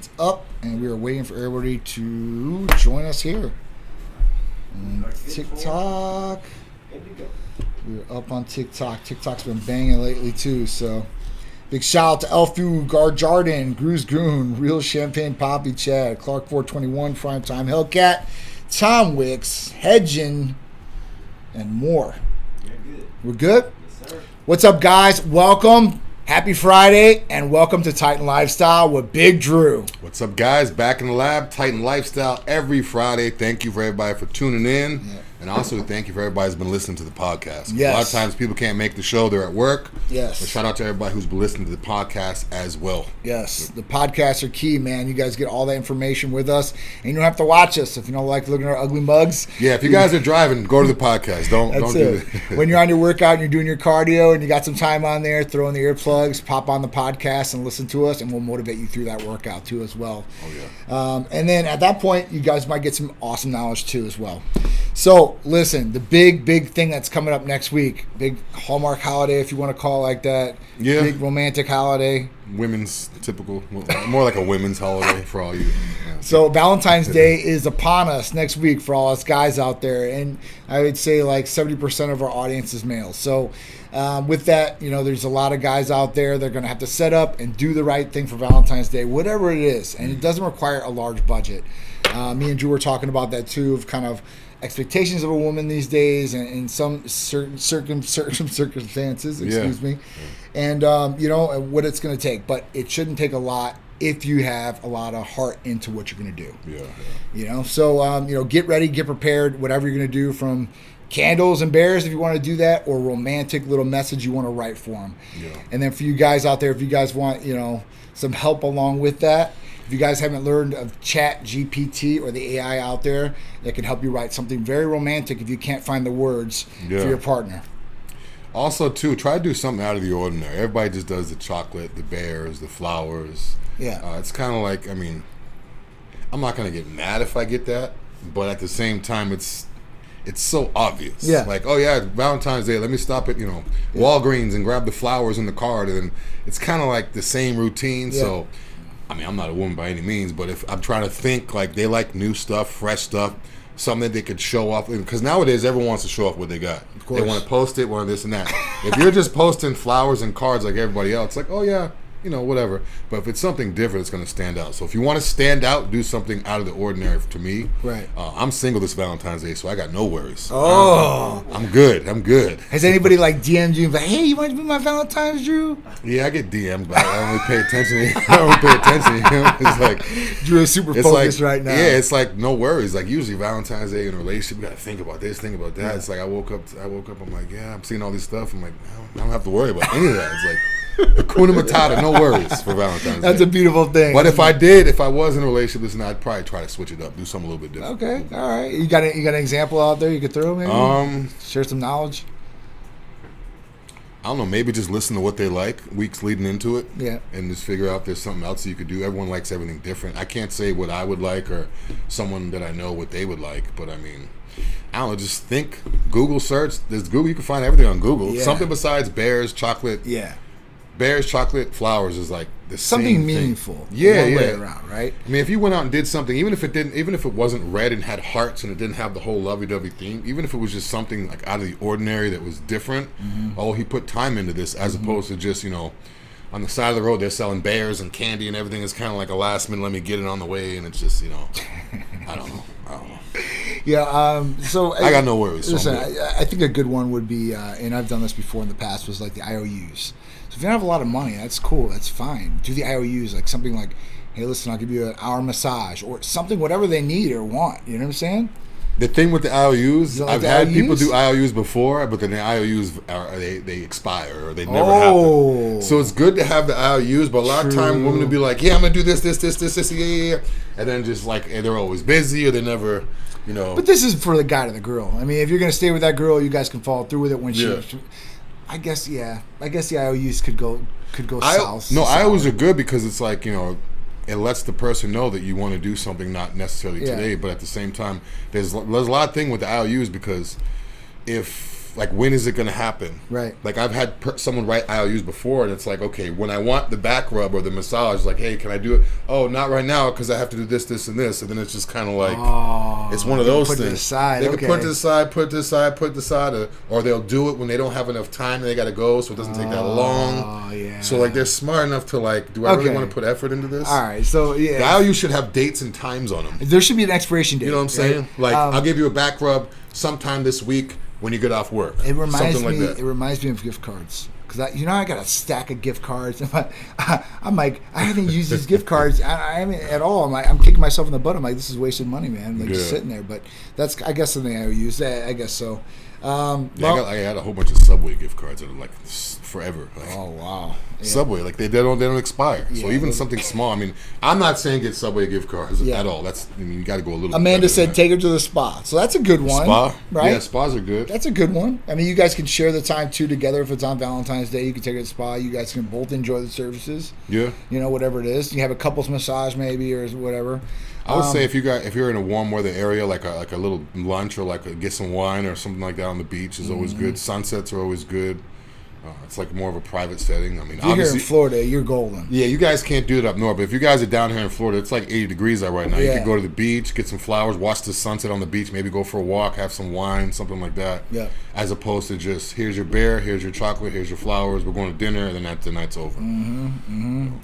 It's up, and we are waiting for everybody to join us here. And TikTok. We're up on TikTok. TikTok's been banging lately, too, so... Big shout out to Elfu, Gar Jardin, Gruz Goon, Real Champagne Poppy, Chad, Clark 421, Prime Time, Hellcat, Tom Wicks, Hedgen, and more. We're good? Yes, sir. What's up, guys? Welcome. Happy Friday, and welcome to Titan Lifestyle with Big Drew. What's up, guys? Back in the lab, Titan Lifestyle every Friday. Thank you for everybody for tuning in. Yeah. And also, thank you for everybody who's been listening to the podcast. Yes. A lot of times people can't make the show. They're at work. Yes. But shout out to everybody who's been listening to the podcast as well. Yes. The podcasts are key, man. You guys get all that information with us. And you don't have to watch us if you don't like looking at our ugly mugs. Yeah, if you guys are driving, go to the podcast. Don't do it. When you're on your workout and you're doing your cardio and you got some time on there, throw in the earplugs, pop on the podcast and listen to us, and we'll motivate you through that workout too as well. Oh, yeah. And then at that point, you guys might get some awesome knowledge too as well. So, listen, the big thing that's coming up next week, big Hallmark holiday, if you want to call it like that. Yeah. Big romantic holiday. Women's typical, more like a women's holiday for all you. Yeah. So, Valentine's Day is upon us next week for all us guys out there. And I would say like 70% of our audience is male. So, with that, there's a lot of guys out there that are going to have to set up and do the right thing for Valentine's Day, whatever it is. And it doesn't require a large budget. Me and Drew were talking about that too, of kind of expectations of a woman these days and in some certain circumstances, excuse me, and what it's going to take. But it shouldn't take a lot if you have a lot of heart into what you're going to do. Yeah. So get ready, get prepared, whatever you're going to do, from candles and bears if you want to do that, or romantic little message you want to write for them. Yeah. And then for you guys out there, if you guys want some help along with that, if you guys haven't learned of Chat GPT or the AI out there that can help you write something very romantic if you can't find the words for your partner. Also, too, try to do something out of the ordinary. Everybody just does the chocolate, the bears, the flowers. Yeah. It's kind of like, I'm not going to get mad if I get that, but at the same time, it's so obvious. Yeah. Like, oh, yeah, Valentine's Day, let me stop at, Walgreens and grab the flowers in the card. And it's kind of like the same routine, so... I'm not a woman by any means, but if I'm trying to think, like, they like new stuff, fresh stuff, something that they could show off. Because nowadays, everyone wants to show off what they got. Of course. They want to post it, want this and that. If you're just posting flowers and cards like everybody else, like, oh, yeah, whatever. But if it's something different, it's going to stand out. So if you want to stand out, do something out of the ordinary to me. Right. I'm single this Valentine's Day, so I got no worries. Oh. I'm good. Has anybody DM'd you like, hey, you want to be my Valentine's, Drew? Yeah, I get DM'd, but I don't really pay attention. It's like Drew is super focused right now. Yeah, it's like no worries. Like usually Valentine's Day in a relationship, you got to think about this, think about that. Yeah. It's like I woke up. I'm like, yeah, I'm seeing all this stuff. I'm like, I don't have to worry about any of that. It's like. Hakuna Matata, no worries for Valentine's Day. That's a beautiful thing. But if I was in a relationship, I'd probably try to switch it up, do something a little bit different. Okay, all right. You got an example out there you could throw, maybe? Share some knowledge? I don't know, maybe just listen to what they like weeks leading into it. Yeah. And just figure out if there's something else you could do. Everyone likes everything different. I can't say what I would like or someone that I know what they would like, but I don't know, just think, Google search. There's Google, you can find everything on Google. Yeah. Something besides bears, chocolate. Yeah. Bears, chocolate, flowers is like the something same meaningful. Thing. Yeah, one way around, right? If you went out and did something, even if it wasn't red and had hearts and it didn't have the whole lovey-dovey theme, even if it was just something like out of the ordinary that was different. Mm-hmm. Oh, he put time into this, as opposed to just on the side of the road they're selling bears and candy and everything. It's kind of like a last minute, let me get it on the way, and it's just I don't know. Yeah, so I got no worries. Listen, I think a good one would be, and I've done this before in the past, was like the IOUs. So if you don't have a lot of money, that's cool, that's fine. Do the IOUs, like something like, hey, listen, I'll give you an hour massage, or something, whatever they need or want. You know what I'm saying? The thing with the IOUs, I've had people do IOUs before, but then the IOUs they expire or they never happen. So it's good to have the IOUs, but a lot of time women will be like, yeah, I'm gonna do this, yeah, and then just like they're always busy or they never, But this is for the guy to the girl. If you're gonna stay with that girl, you guys can follow through with it when she. I guess the IOUs could go south. No, IOUs are good because it's like it lets the person know that you want to do something not necessarily today, but at the same time, there's a lot of thing with the IOUs, because if like, when is it going to happen? Right. Like, I've had someone write IOUs before, and it's like, okay, when I want the back rub or the massage, like, hey, can I do it? Oh, not right now because I have to do this, this, and this. And then it's just kind of like, it's one of those things. Put it aside. They can put it aside, put it aside, put it aside, or they'll do it when they don't have enough time and they got to go, so it doesn't take that long. Oh, yeah. So, like, they're smart enough to, like, do I really want to put effort into this? All right, so, yeah. The IOU should have dates and times on them. There should be an expiration date. You know what I'm saying? Right? Like, I'll give you a back rub sometime this week when you get off work. It reminds Something me. like that. It reminds me of gift cards because I got a stack of gift cards. I'm like, I haven't used these gift cards. I haven't at all. I'm kicking myself in the butt. I'm like, this is wasted money, man. Like just sitting there. But that's, I guess, something I use. I guess so. I had a whole bunch of Subway gift cards that are like forever. Like, oh wow! Yeah. Subway, like they don't expire. Yeah, so even something small. I mean, I'm not saying get Subway gift cards at all. You got to go a little. Amanda said take her to the spa, so that's a good one. Spa, right? Yeah, spas are good. That's a good one. I mean, you guys can share the time too together. If it's on Valentine's Day, you can take her to the spa. You guys can both enjoy the services. Yeah. Whatever it is. You have a couples massage maybe or whatever. I would say if you're in a warm weather area, like a little lunch or get some wine or something like that on the beach is always good. Sunsets are always good. It's like more of a private setting. I mean, you're here in Florida, you're golden. Yeah, you guys can't do it up north, but if you guys are down here in Florida, it's like 80 degrees out right now. You could go to the beach, get some flowers, watch the sunset on the beach, maybe go for a walk, have some wine, something like that. Yeah. As opposed to just, here's your beer, here's your chocolate, here's your flowers, we're going to dinner, and then the night's over.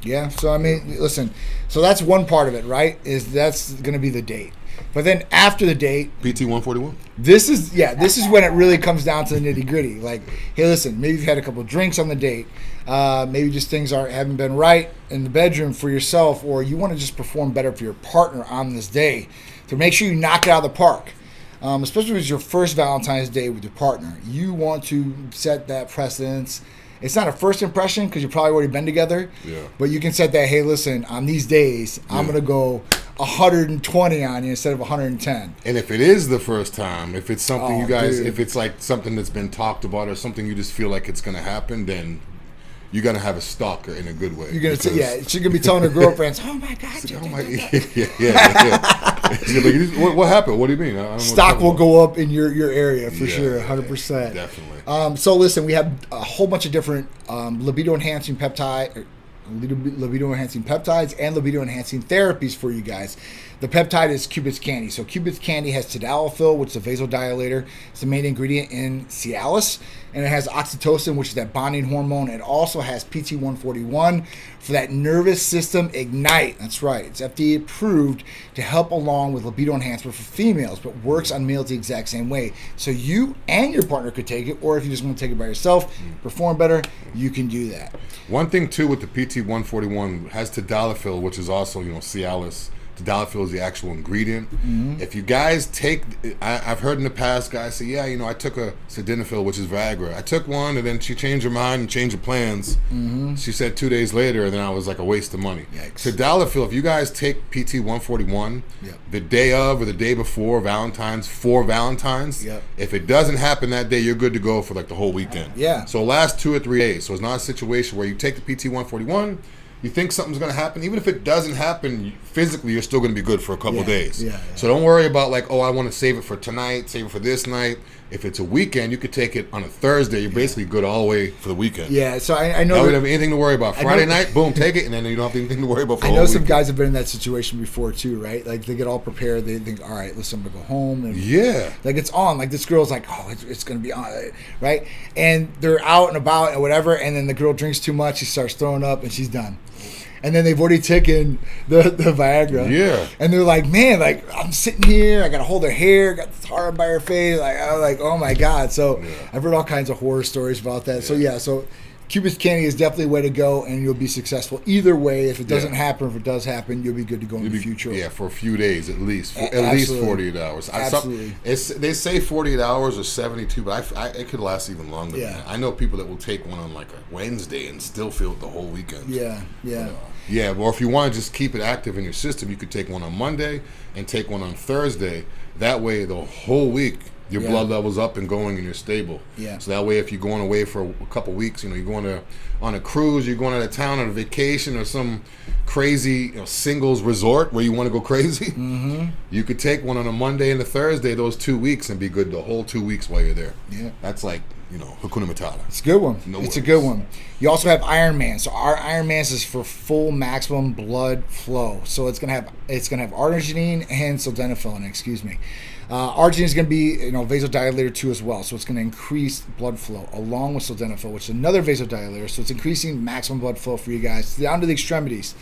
Yeah, so I mean, listen, so that's one part of it, right? That's going to be the date. But then after the date, PT 141. This is when it really comes down to the nitty gritty. Like, hey, listen, maybe you've had a couple of drinks on the date, maybe just things haven't been right in the bedroom for yourself, or you want to just perform better for your partner on this day. To make sure you knock it out of the park, especially if it's your first Valentine's Day with your partner, you want to set that precedence. It's not a first impression because you've probably already been together. Yeah. But you can set that, hey, listen, on these days, I'm going to go 120 on you instead of 110. And if it is the first time, if it's something if it's like something that's been talked about or something you just feel like it's going to happen, then you're going to have a stalker in a good way. You're going to she's going to be telling her girlfriends, oh my God. Yeah. What happened? What do you mean? Stock will go up in your area for sure, 100%. Definitely. So listen, we have a whole bunch of different libido enhancing peptides and libido enhancing therapies for you guys. The peptide is Cupid's candy. So Cupid's candy has tadalafil, which is a vasodilator. It's the main ingredient in Cialis. And it has oxytocin, which is that bonding hormone. It also has PT141 for that nervous system ignite. That's right. It's FDA approved to help along with libido enhancement for females, but works on males the exact same way. So you and your partner could take it, or if you just want to take it by yourself, perform better, you can do that. One thing, too, with the PT141 has tadalafil, which is also, Cialis. Tadalafil is the actual ingredient. If you guys take, I've heard in the past guys say, I took a sildenafil, which is Viagra. I took one, and then she changed her mind and changed her plans. She said 2 days later, and then I was like a waste of money. Yikes. Tadalafil, if you guys take PT141 the day of or the day before Valentine's, if it doesn't happen that day, you're good to go for like the whole weekend. So last 2 or 3 days. So it's not a situation where you take the PT141, you think something's going to happen. Even if it doesn't happen physically, you're still going to be good for a couple of days. So don't worry about like, I want to save it for tonight, save it for this night. If it's a weekend, you could take it on a Thursday. You're basically good all the way for the weekend. So I know. You don't have anything to worry about. Friday night, boom, take it, and then you don't have anything to worry about for I the know whole some weekend. guys have been in that situation before too, right? Like they get all prepared. They think, all right, listen, I'm going to go home. And like it's on. Like this girl's like, it's going to be on, right? And they're out and about and whatever, and then the girl drinks too much. She starts throwing up, and she's done. And then they've already taken the Viagra. And they're like, man, like I'm sitting here, I got to hold her hair, got the tar by her face. Like I was like, oh my God. So I've heard all kinds of horror stories about that. So Cupid's candy is definitely a way to go, and you'll be successful either way. If it doesn't happen, if it does happen, you'll be good to go in the future. Yeah, for a few days at least. At least 48 hours. Absolutely. They say 48 hours or 72, but it could last even longer than that. I know people that will take one on like a Wednesday and still feel it the whole weekend. Or if you want to just keep it active in your system, you could take one on Monday and take one on Thursday. That way, the whole week, Your blood level's up and going, and you're stable. Yeah. So that way, if you're going away for a couple weeks, you're going on a cruise, you're going out of town on a vacation or some crazy singles resort where you want to go crazy, you could take one on a Monday and a Thursday, those 2 weeks, and be good the whole 2 weeks while you're there. Yeah. That's like, Hakuna Matata. It's a good one. No it's worries. a good one. You also have Ironman. So our Ironman is for full maximum blood flow. So it's gonna have arginine and sildenafil in it, excuse me. Arginine is going to be vasodilator too as well, so it's going to increase blood flow along with sildenafil, which is another vasodilator. So it's increasing maximum blood flow for you guys down to the extremities.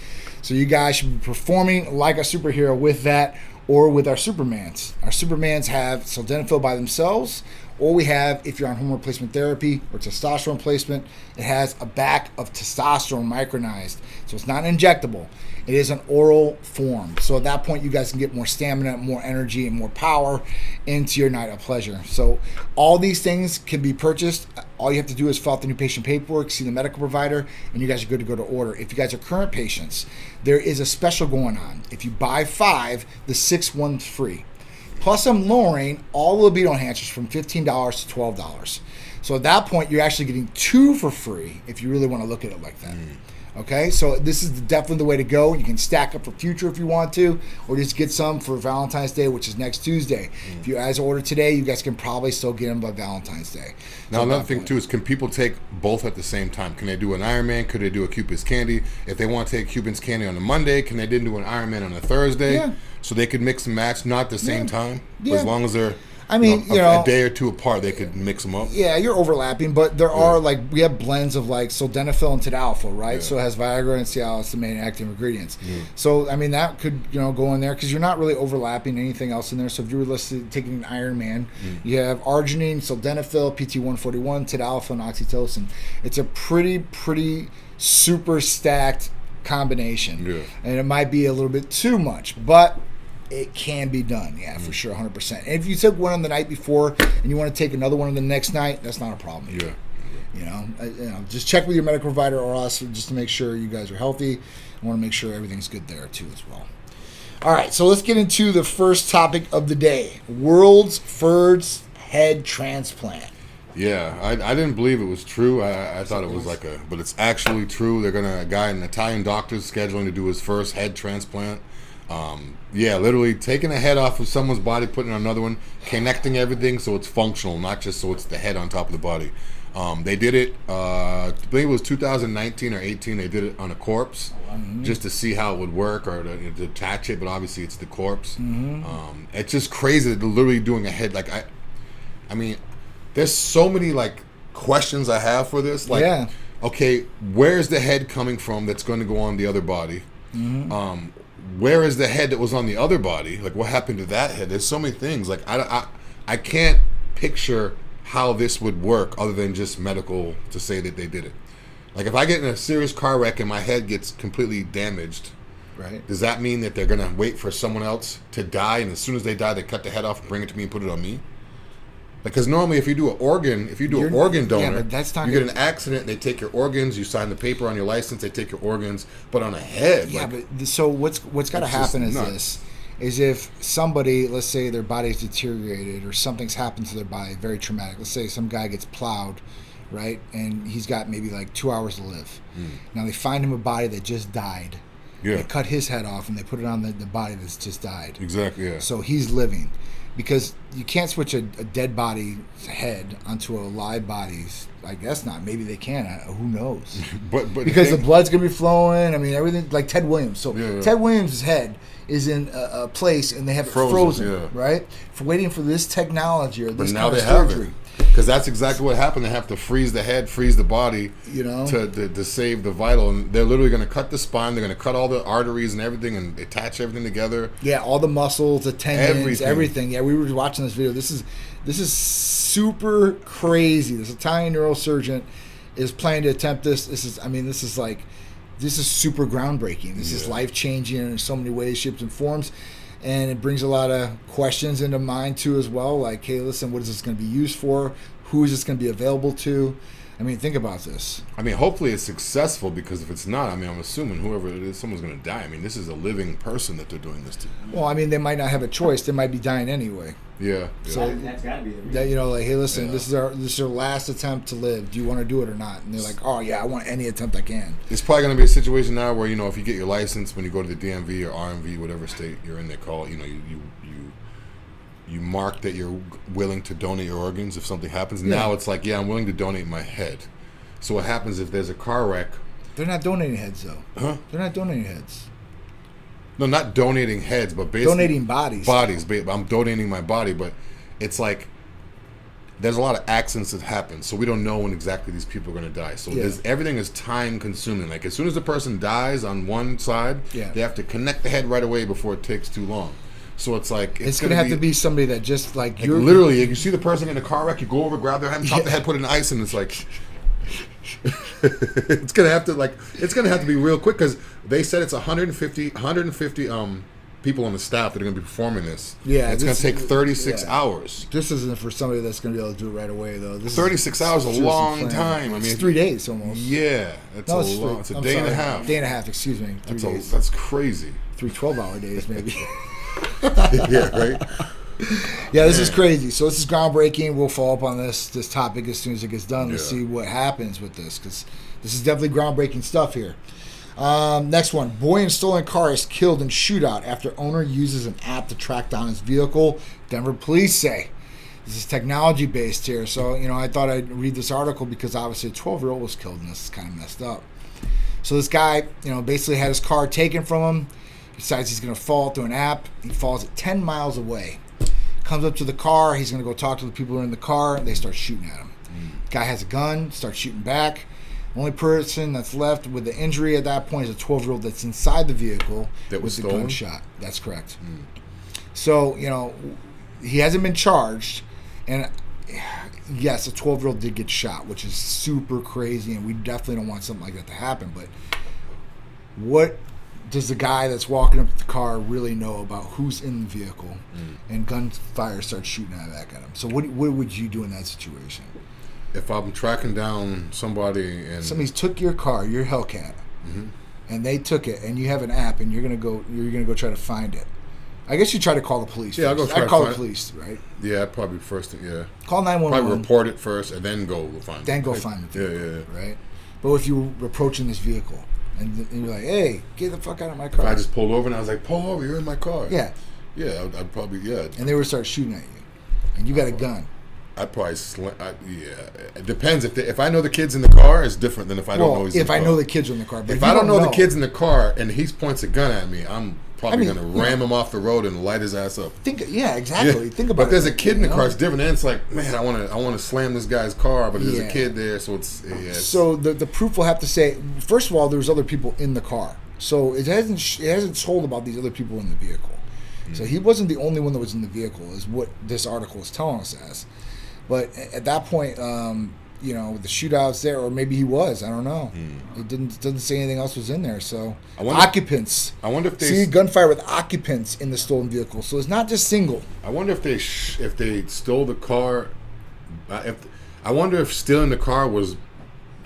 So you guys should be performing like a superhero with that, or with our Supermans. Our Supermans have sildenafil by themselves, or we have, if you're on hormone replacement therapy or testosterone replacement, it has a back of testosterone micronized. So it's not injectable. It is an oral form. So at that point, you guys can get more stamina, more energy, and more power into your night of pleasure. So all these things can be purchased. All you have to do is fill out the new patient paperwork, see the medical provider, and you guys are good to go to order. If you guys are current patients, there is a special going on. If you buy 5, the 6th one's free. Plus, I'm lowering all the libido enhancers from $15 to $12. So at that point, you're actually getting 2 for free if you really want to look at it like that. Okay, so this is definitely the way to go. You can stack up for future if you want to, or just get some for Valentine's Day, which is next Tuesday. If you guys order today, you guys can probably still get them by Valentine's Day. Now, another thing, too, is can people take both at the same time? Can they do an Ironman? Could they do a Cupid's Candy? If they want to take Cupid's Candy on a Monday, can they then do an Ironman on a Thursday? Yeah. So they could mix and match, not at the same time? Yeah. As long as they're... a day or two apart, they could mix them up. Yeah, you're overlapping, but there are we have blends of sildenafil and tadalafil, right? Yeah. So it has Viagra and Cialis, the main active ingredients. So that could go in there because you're not really overlapping anything else in there. So if you were taking an Ironman, you have arginine, sildenafil, PT141, tadalafil, and oxytocin. It's a pretty super stacked combination, and it might be a little bit too much, but it can be done, for sure, 100%. And if you took one on the night before and you want to take another one on the next night, that's not a problem. Just check with your medical provider or us just to make sure you guys are healthy. I want to make sure everything's good there too as well. All right, so let's get into the first topic of the day: world's first head transplant. Yeah, I didn't believe it was true. I thought it was but it's actually true. They're an Italian doctor's scheduling to do his first head transplant. Literally taking a head off of someone's body, putting on another one, connecting everything so it's functional, not just so it's the head on top of the body. They did it, I believe it was 2019 or 18, they did it on a corpse just to see how it would work or to detach it, but obviously it's the corpse. It's just crazy that they're literally doing a head. I mean, there's so many questions I have for this. Okay, where's the head coming from that's going to go on the other body? Where is the head that was on the other body? What happened to that head? There's so many things. I can't picture how this would work other than just medical to say that they did it. If I get in a serious car wreck and my head gets completely damaged, right? Does that mean that they're going to wait for someone else to die, and as soon as they die, they cut the head off and bring it to me and put it on me? Because normally, if you do an organ donor, you get an accident, and they take your organs. You sign the paper on your license, they take your organs. But on a head, so what's got to happen is if somebody, let's say their body's deteriorated or something's happened to their body, very traumatic. Let's say some guy gets plowed, right, and he's got maybe 2 hours to live. Now they find him a body that just died. They cut his head off and they put it on the body that's just died. Exactly. Yeah. So he's living. Because you can't switch a dead body's head onto a live body's. I guess not. Maybe they can. Who knows? but because the blood's gonna be flowing. I mean, everything like Ted Williams. So Ted Williams' head is in a place, and they have it frozen, right? For waiting for this technology or this kind of surgery. Because that's exactly what happened. They have to freeze the head, freeze the body, to save the vital. And they're literally going to cut the spine. They're going to cut all the arteries and everything and attach everything together. Yeah, all the muscles, the tendons, everything. Yeah, we were watching this video. This is super crazy. This Italian neurosurgeon is planning to attempt this. This is super groundbreaking. This is life-changing in so many ways, shapes, and forms. And it brings a lot of questions into mind, too, as well. Like, hey, listen, what is this going to be used for? Who is this going to be available to? I mean, think about this. I mean, hopefully it's successful, because if it's not, I mean, I'm assuming whoever it is, someone's going to die. I mean, this is a living person that they're doing this to. Well, I mean, they might not have a choice. They might be dying anyway. Yeah. So that's got to be the reason. that, like, hey, listen, this is our last attempt to live. Do you want to do it or not? And they're like, oh yeah, I want any attempt I can. It's probably going to be a situation now where, if you get your license when you go to the DMV or RMV, whatever state you're in, they call, you mark that you're willing to donate your organs if something happens. Yeah. Now it's like, yeah, I'm willing to donate my head. So what happens if there's a car wreck? They're not donating heads, though. Huh? They're not donating heads. No, not donating heads, but basically donating bodies. I'm donating my body, but it's like there's a lot of accidents that happen, so we don't know when exactly these people are going to die. So everything is time consuming. Like, as soon as the person dies on one side, they have to connect the head right away before it takes too long. So it's like it's going to have to be somebody that just like you're literally. You see the person in a car wreck, you go over, grab their hand, chop the head, put it in ice, and it's like it's gonna have to be real quick, because they said it's 150 people on the staff that are going to be performing this. Yeah, it's going to take 36 hours. This isn't for somebody that's going to be able to do it right away, though. 36 hours is a long time. I mean, it's 3 days almost. Yeah, it's a day and a half. Day and a half, excuse me. 3 days. That's crazy. 3 12-hour days, maybe. Yeah, right. Yeah, this is crazy. So this is groundbreaking. We'll follow up on this topic as soon as it gets done to see what happens with this, because this is definitely groundbreaking stuff here. Next one. Boy in stolen car is killed in shootout after owner uses an app to track down his vehicle, Denver police say. This is technology based here. So, I thought I'd read this article because obviously a 12-year-old was killed, and this is kind of messed up. So this guy, basically had his car taken from him. Decides he's going to fall through an app. He falls at 10 miles away. Comes up to the car. He's going to go talk to the people who are in the car. And they start shooting at him. Guy has a gun. Starts shooting back. The only person that's left with the injury at that point is a 12-year-old that's inside the vehicle that was with stolen? the gunshot. That's correct. So, he hasn't been charged. And yes, a 12-year-old did get shot, which is super crazy. And we definitely don't want something like that to happen. But what does the guy that's walking up to the car really know about who's in the vehicle? And gunfire starts shooting back at him. So what would you do in that situation? If I'm tracking down somebody and somebody's took your car, your Hellcat, and they took it, and you have an app, and you're gonna go try to find it. I guess you try to call the police. Yeah, first. I'd call the police, right? Yeah, I'd probably first. Yeah, call 911. Probably report it first, and then go find it. Then go find the vehicle. Yeah. Right. But if you were approaching this vehicle, and you're like, "Hey, get the fuck out of my car!" If I just pulled over and I was like, "Pull over, you're in my car." Yeah. Yeah, I'd probably And they would start shooting at you, and you got a gun. I'd probably it depends. If I know the kids in the car, it's different than if I don't know he's in the car. If I know the kids are in the car. But if I don't know the kids in the car and he points a gun at me, I'm probably going to ram him off the road and light his ass up. Exactly. Yeah. Think about it. But if there's a kid in the car, it's different. And it's like, man, I want to slam this guy's car, but there's a kid there, so it's... So the proof will have to say, first of all, there's other people in the car. So it hasn't told about these other people in the vehicle. So he wasn't the only one that was in the vehicle, is what this article is telling us as. But at that point, the shootouts there, or maybe he was. I don't know. It doesn't say anything else was in there. So occupants. I wonder if they see gunfire with occupants in the stolen vehicle. So it's not just single. I wonder if they stole the car. I wonder if stealing the car was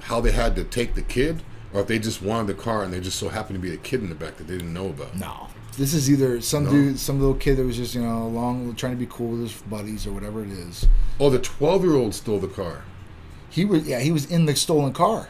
how they had to take the kid, or if they just wanted the car and they just so happened to be a kid in the back that they didn't know about. No. This is either some little kid that was just, along trying to be cool with his buddies or whatever it is. Oh, the 12-year-old stole the car. He was in the stolen car.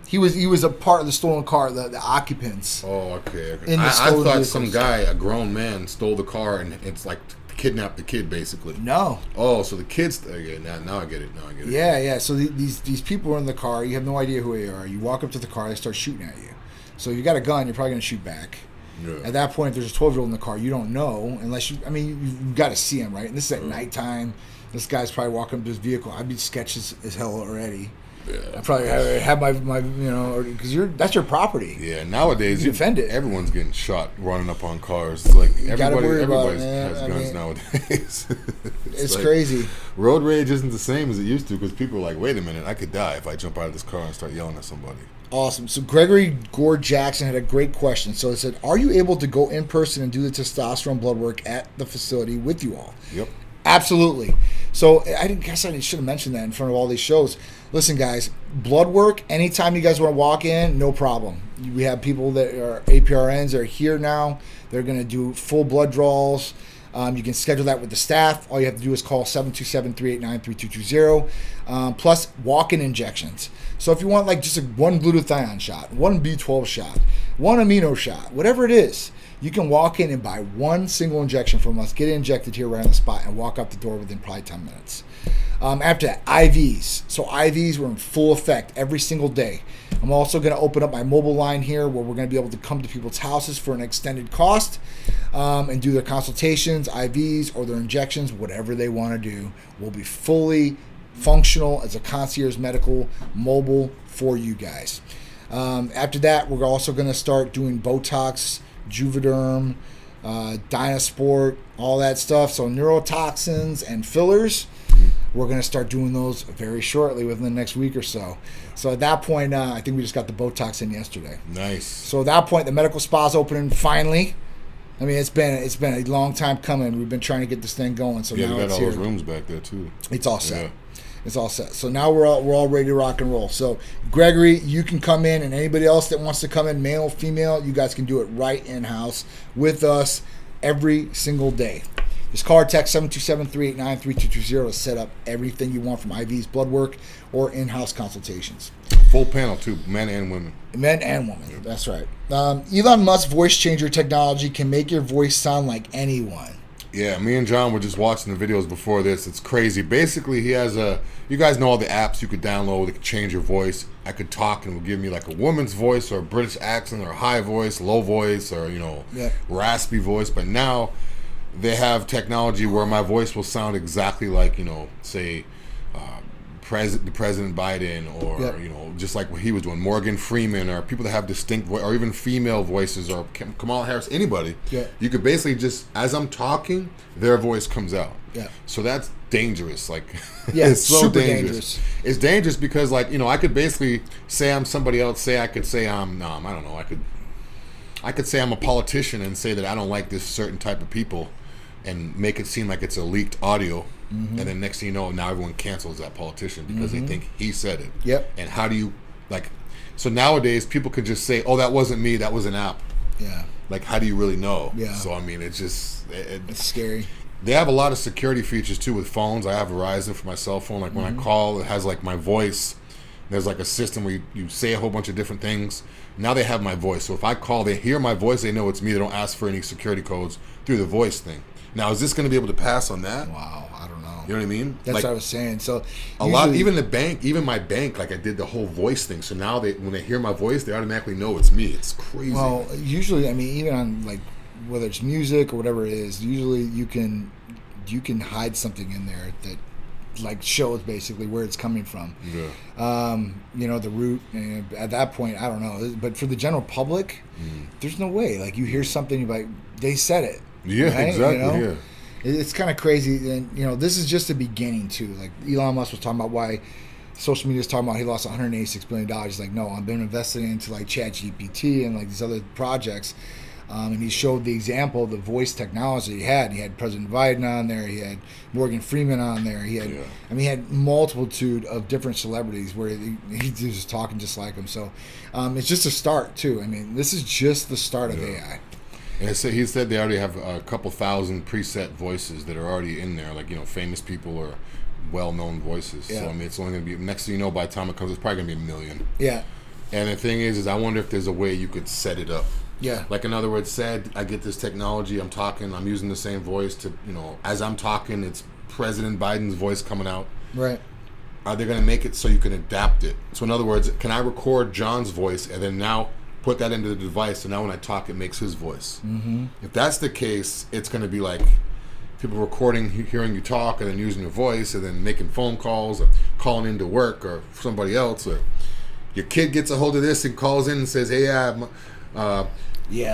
He was a part of the stolen car, the occupants. Oh, okay. I thought vehicles. Some guy, a grown man, stole the car and it's like kidnapped the kid, basically. No. Oh, so the kids. Okay, now I get it. Yeah. So these people are in the car. You have no idea who they are. You walk up to the car, they start shooting at you. So you got a gun, you're probably going to shoot back. Yeah. At that point, if there's a 12-year-old in the car, you don't know unless you've got to see him, right? And this is at nighttime. This guy's probably walking up to his vehicle. I'd be sketched as hell already. Yeah. I probably have my because that's your property. Yeah, nowadays you defend it. Everyone's getting shot running up on cars. It's like everybody has guns nowadays. It's like, crazy. Road rage isn't the same as it used to because people are like, wait a minute, I could die if I jump out of this car and start yelling at somebody. Awesome. So Gregory Gore Jackson had a great question. So it said, are you able to go in person and do the testosterone blood work at the facility with you all? Yep. Absolutely. So I guess I should have mentioned that in front of all these shows. Listen, guys, blood work, anytime you guys want to walk in, no problem. We have people that are APRNs that are here now. They're going to do full blood draws. You can schedule that with the staff. All you have to do is call 727-389-3220. Plus walk-in injections. So if you want like just one glutathione shot, one B12 shot, one amino shot, whatever it is, you can walk in and buy one single injection from us, get it injected here right on the spot, and walk out the door within probably 10 minutes. After that, IVs. So IVs were in full effect every single day. I'm also going to open up my mobile line here where we're going to be able to come to people's houses for an extended cost and do their consultations, IVs, or their injections, whatever they want to do. We'll be fully functional as a concierge medical mobile for you guys. After that, we're also going to start doing Botox, Juvederm, Dynasport, all that stuff. So neurotoxins and fillers. We're going to start doing those very shortly within the next week or so. So at that point, I think we just got the Botox in yesterday. Nice. So at that point, the medical spa's opening finally. I mean, it's been a long time coming. We've been trying to get this thing going. So now we got it's all here. those rooms back there too. It's all set. Yeah. It's all set. So now we're all ready to rock and roll. So Gregory, you can come in, and anybody else that wants to come in, male, female, you guys can do it right in-house with us every single day. Just call or text 727-389-3220 to set up everything you want from IVs, blood work, or in-house consultations. Full panel too, men and women. Men and women, yep. That's right. Elon Musk's voice changer technology can make your voice sound like anyone. Yeah, me and John were just watching the videos before this. It's crazy. Basically, he has you guys know all the apps you could download that could change your voice. I could talk and it would give me like a woman's voice or a British accent or a high voice, low voice, or, raspy voice. But now they have technology where my voice will sound exactly like, say, President Biden or, just like what he was doing, Morgan Freeman, or people that have distinct voice, or even female voices, or Kamala Harris, anybody. Yeah. You could basically just, as I'm talking, their voice comes out. Yeah. So that's dangerous. Like, it's so super dangerous. It's dangerous because, like, I could basically say I'm somebody else. I could say I'm, I don't know. I could say I'm a politician and say that I don't like this certain type of people and make it seem like it's a leaked audio. Mm-hmm. And then next thing you know, now everyone cancels that politician because they think he said it. Yep. And how do you, so nowadays people could just say, oh, that wasn't me, that was an app. Yeah. Like, how do you really know? Yeah. So, I mean, it's just... it's scary. They have a lot of security features, too, with phones. I have Verizon for my cell phone. Like, when I call, it has, like, my voice. There's, like, a system where you say a whole bunch of different things. Now they have my voice. So if I call, they hear my voice, they know it's me. They don't ask for any security codes through the voice thing. Now, is this going to be able to pass on that? Wow, I don't know. You know what I mean? That's what I was saying. So even the bank, even my bank, like I did the whole voice thing. So now when they hear my voice, they automatically know it's me. It's crazy. Well, usually, I mean, even on like whether it's music or whatever it is, usually you can hide something in there that like shows basically where it's coming from. Yeah. The root. And at that point, I don't know. But for the general public, there's no way. Like you hear something, you're like, they said it. Yeah, right? Exactly. Yeah. It's kind of crazy, and this is just the beginning too. Like Elon Musk was talking about why social media is talking about he lost $186 billion. He's like, no, I've been investing into like ChatGPT and like these other projects, and he showed the example of the voice technology he had. He had President Biden on there. He had Morgan Freeman on there. He had, he had multitude of different celebrities where he was just talking just like him. So it's just a start too. I mean, this is just the start of AI. And so he said they already have a couple thousand preset voices that are already in there, like, famous people or well-known voices. Yeah. So, I mean, it's only going to be, next thing you know, by the time it comes, it's probably going to be 1 million. Yeah. And the thing is I wonder if there's a way you could set it up. Yeah. Like, in other words, I get this technology, I'm talking, I'm using the same voice to, as I'm talking, it's President Biden's voice coming out. Right. Are they going to make it so you can adapt it? So, in other words, can I record John's voice and then now put that into the device, so now when I talk, it makes his voice. Mm-hmm. If that's the case, it's going to be like people recording, hearing you talk, and then using your voice, and then making phone calls, or calling into work, or somebody else, or your kid gets a hold of this and calls in and says, "Hey, yeah,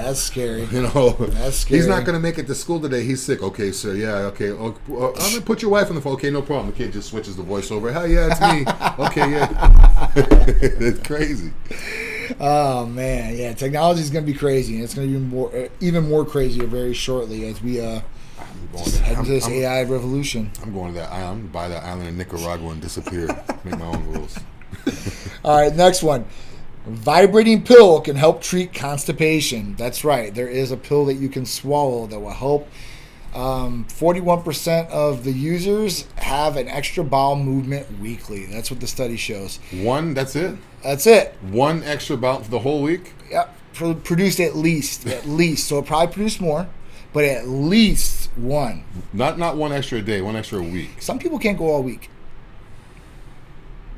that's scary. That's scary. He's not going to make it to school today. He's sick. Okay, sir. Yeah, okay. I'm going to put your wife on the phone. Okay, no problem." The kid just switches the voice over. "Hell yeah, it's me." Okay, yeah. It's crazy. Oh man, yeah. Technology is going to be crazy, and it's going to be even more crazier very shortly as we I'm going Just head into this AI revolution. I'm going to that island. I'm going to buy that island in Nicaragua and disappear. Make my own rules. All right, next one. Vibrating pill can help treat constipation. That's right. There is a pill that you can swallow that will help. 41% of the users have an extra bowel movement weekly. That's what the study shows. That's it? That's it. One extra bowel for the whole week? Yep. Produced at least. So it probably produced more, but at least one. Not one extra a day, one extra a week. Some people can't go all week.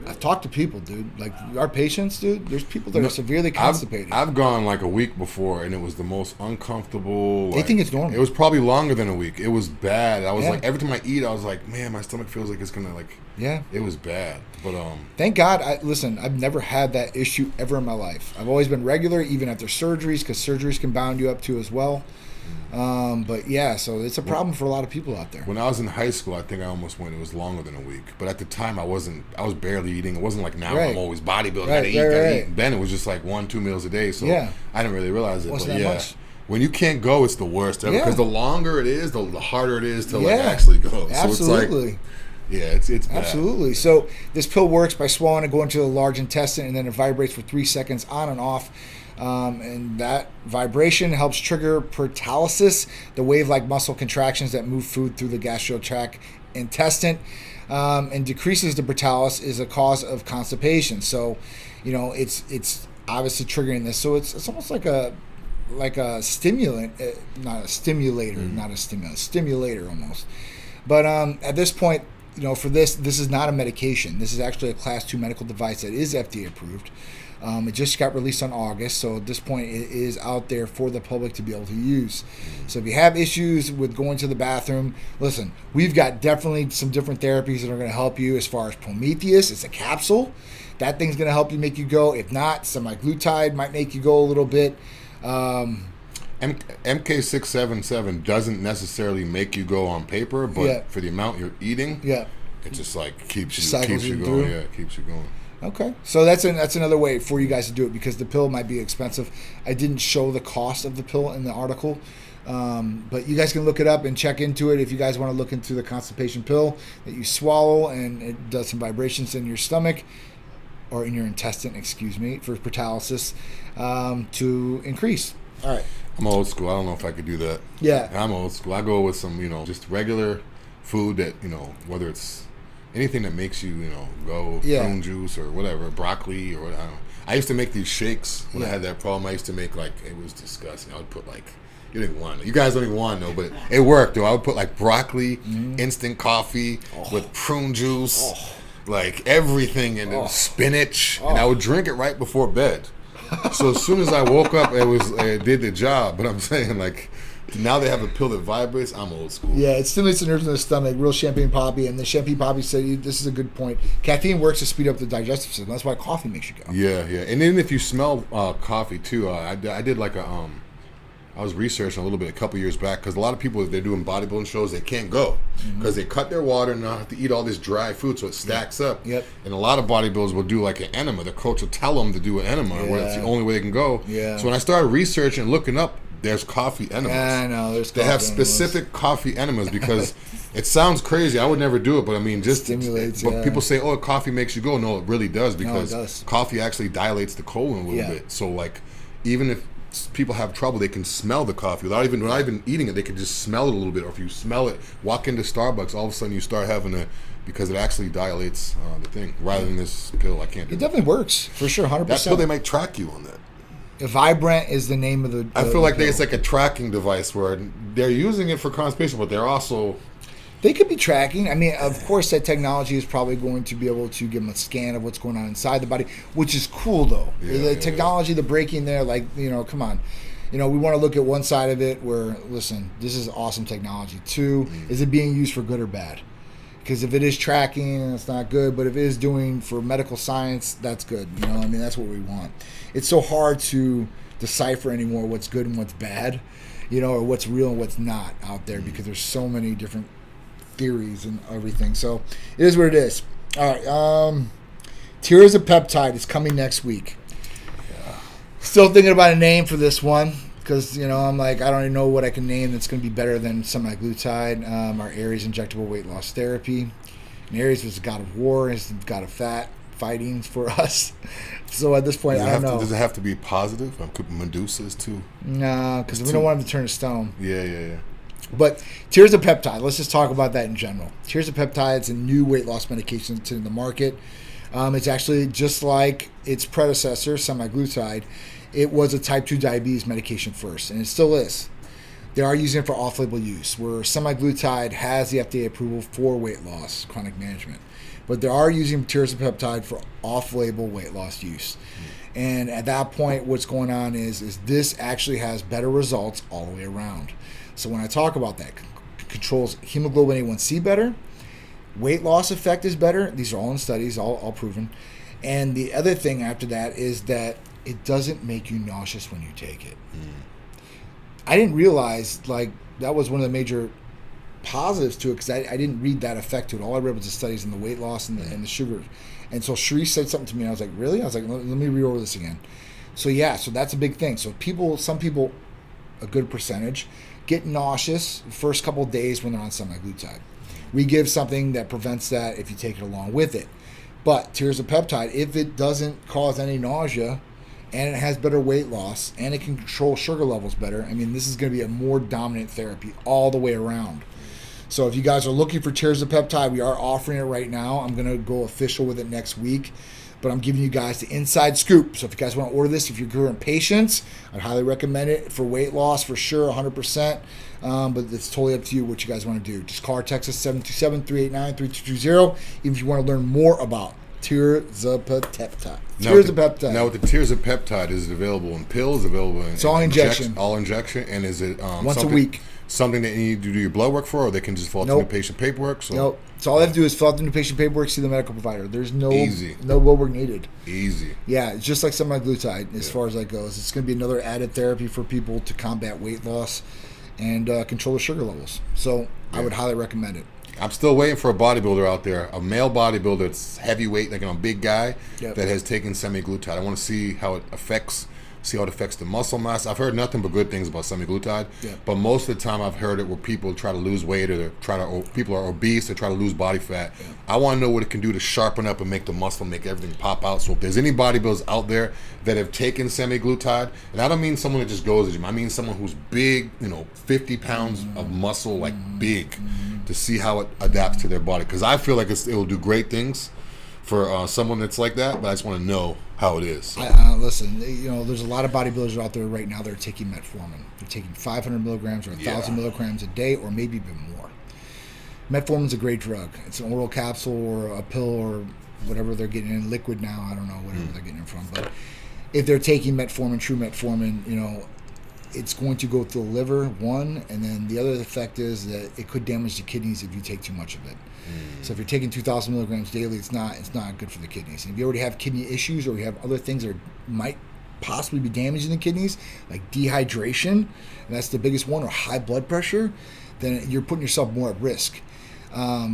I've talked to people, dude. Like our patients, dude. There's people that are severely constipated. I've gone like a week before, and it was the most uncomfortable. They think it's normal. It was probably longer than a week. It was bad. I was like, every time I eat, I was like, man, my stomach feels like it's gonna like. Yeah. It was bad, but Thank God. Listen, I've never had that issue ever in my life. I've always been regular, even after surgeries, because surgeries can bound you up too as well. But yeah, so it's a problem for a lot of people out there. When I was in high school, I think I almost went. It was longer than a week, but at the time I was barely eating. It wasn't like now I'm always bodybuilding. Gotta eat. Then it was just like 1-2 meals a day. So I didn't really realize it. Wasn't but that much. When you can't go, it's the worst ever because the longer it is, the harder it is to like actually go. Absolutely. So it's like, it's bad. Absolutely. So this pill works by swallowing and going to the large intestine, and then it vibrates for 3 seconds on and off. And that vibration helps trigger peritalosis, the wave-like muscle contractions that move food through the gastrotract intestine, and decreases the peritalosis is a cause of constipation. So, it's obviously triggering this. So it's almost like a stimulant, not a stimulator, not a stimulant, stimulator almost. But at this point, for this is not a medication. This is actually a Class 2 medical device that is FDA approved. It just got released on August, so at this point it is out there for the public to be able to use. So if you have issues with going to the bathroom, listen, we've got definitely some different therapies that are going to help you as far as Prometheus. It's a capsule. That thing's going to help you make you go. If not, semaglutide might make you go a little bit. MK677 doesn't necessarily make you go on paper, but for the amount you're eating, it just like keeps you going. Yeah, it keeps you going. Okay, so that's another way for you guys to do it because the pill might be expensive. I didn't show the cost of the pill in the article, but you guys can look it up and check into it if you guys want to look into the constipation pill that you swallow and it does some vibrations in your stomach or in your intestine, for peritalosis to increase. All right. I'm old school. I don't know if I could do that. Yeah. I'm old school. I go with some, just regular food that, whether it's anything that makes you, go prune juice or whatever, broccoli or whatever. I used to make these shakes when I had that problem. I used to make it was disgusting. I would put you didn't want it. You guys don't even want to know, but it worked though. I would put broccoli, instant coffee with prune juice, everything, and then spinach, and I would drink it right before bed. So as soon as I woke up, it did the job. But I'm saying now they have a pill that vibrates. I'm old school. Yeah, it stimulates the nerves in the stomach, real champagne poppy. And the champagne poppy said, this is a good point. Caffeine works to speed up the digestive system. That's why coffee makes you go. Yeah. And then if you smell coffee too, I did I was researching a little bit a couple years back because a lot of people, if they're doing bodybuilding shows, they can't go because they cut their water and now have to eat all this dry food, so it stacks up. Yep. And a lot of bodybuilders will do an enema. The coach will tell them to do an enema, where it's the only way they can go. Yeah. So when I started researching and looking up, there's coffee enemas. Yeah, I know. They have specific coffee enemas because it sounds crazy. I would never do it, but I mean, just stimulates. But people say, "Oh, coffee makes you go." No, it really does because it does. Coffee actually dilates the colon a little bit. So even if people have trouble, they can smell the coffee without even eating it. They can just smell it a little bit, or if you smell it, walk into Starbucks, all of a sudden you start having because it actually dilates the thing rather than this pill. I can't do it. Definitely works for sure, 100%. That pill, they might track you on that. Vibrant is the name of the I feel like it's like a tracking device where they're using it for constipation, but they're also... They could be tracking. I mean, of course, that technology is probably going to be able to give them a scan of what's going on inside the body, which is cool, though. The technology, the breaking there, come on. We want to look at one side of it where, listen, this is awesome technology. Two, is it being used for good or bad? Because if it is tracking, it's not good. But if it is doing for medical science, that's good. That's what we want. It's so hard to decipher anymore what's good and what's bad, or what's real and what's not out there because there's so many different theories and everything. So it is what it is. All right. Tears of Peptide is coming next week. Yeah. Still thinking about a name for this one. because I'm like, I don't even know what I can name that's going to be better than semaglutide. Our Aries injectable weight loss therapy. And Aries was the god of war, is the god of fighting for us. So at this point, I don't know. Does it have to be positive? Medusa's too. No, because we don't want them to turn to stone. Yeah. But tirzepatide, let's just talk about that in general. Tirzepatide is a new weight loss medication to the market. It's actually just like its predecessor, semaglutide. It was a type 2 diabetes medication first, and it still is. They are using it for off-label use, where semaglutide has the FDA approval for weight loss, chronic management. But they are using tirzepatide for off-label weight loss use. And at that point, what's going on is this actually has better results all the way around. So when I talk about that, controls hemoglobin A1C better, weight loss effect is better. These are all in studies, all proven. And the other thing after that is that it doesn't make you nauseous when you take it. I didn't realize that was one of the major positives to it, because I didn't read that effect to it. All I read was the studies in the weight loss and the sugar. And so Sharice said something to me, and I was like, really? I was like, let me read over this again. So so that's a big thing. So some people, a good percentage, get nauseous the first couple of days when they're on semaglutide. We give something that prevents that if you take it along with it. But tirzepatide, if it doesn't cause any nausea, and it has better weight loss, and it can control sugar levels better, I mean, this is going to be a more dominant therapy all the way around. So if you guys are looking for tirzepatide, we are offering it right now. I'm going to go official with it next week. But I'm giving you guys the inside scoop. So if you guys want to order this, if you're current patients, I'd highly recommend it for weight loss for sure, 100%. But it's totally up to you what you guys want to do. Just call or text us 727-389-3220. Even if you want to learn more about tirzepatide. Now with the tirzepatide, is it available in pills? Available in it's all injection. All injection, and is it once a week? Something that you need to do your blood work for, or they can just fill out the new patient paperwork? So. Nope. So all they have to do is fill out the new patient paperwork, see the medical provider. There's no blood work needed. Easy. Yeah, it's just like semaglutide as far as that goes. It's going to be another added therapy for people to combat weight loss and control the sugar levels. So I would highly recommend it. I'm still waiting for a bodybuilder out there, a male bodybuilder that's heavyweight, like a big guy, that has taken semaglutide. I want to see how it affects the muscle mass. I've heard nothing but good things about semaglutide, but most of the time I've heard it where people try to lose weight, or people are obese, they try to lose body fat. I want to know what it can do to sharpen up and make the muscle, make everything pop out. So if there's any bodybuilders out there that have taken semaglutide, and I don't mean someone that just goes to the gym, I mean someone who's big, 50 pounds of muscle, like big, to see how it adapts to their body. Because I feel like it will do great things for someone that's like that, but I just want to know how it is. Listen, there's a lot of bodybuilders out there right now that are taking metformin. They're taking 500 milligrams or 1,000 milligrams a day, or maybe even more. Metformin's a great drug. It's an oral capsule or a pill or whatever they're getting in, liquid now, I don't know, whatever they're getting it from. But if they're taking metformin, true metformin, it's going to go through the liver, one, and then the other effect is that it could damage the kidneys if you take too much of it. So if you're taking 2,000 milligrams daily, it's not good for the kidneys. And if you already have kidney issues, or you have other things that might possibly be damaging the kidneys, like dehydration, and that's the biggest one, or high blood pressure, then you're putting yourself more at risk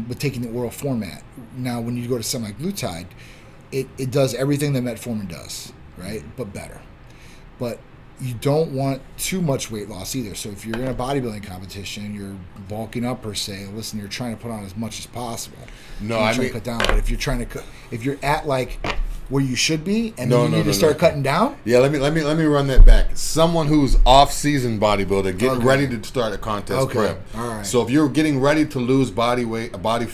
with taking the oral format. Now, when you go to semaglutide, it does everything that metformin does, right? But better. But you don't want too much weight loss either. So if you're in a bodybuilding competition, you're bulking up per se. Listen, you're trying to put on as much as possible. No, I mean, cut down. But if you're at like where you should be, and then you need to start cutting down. Yeah, let me run that back. Someone who's off-season bodybuilder getting ready to start a contest prep. All right. So if you're getting ready to lose body weight, body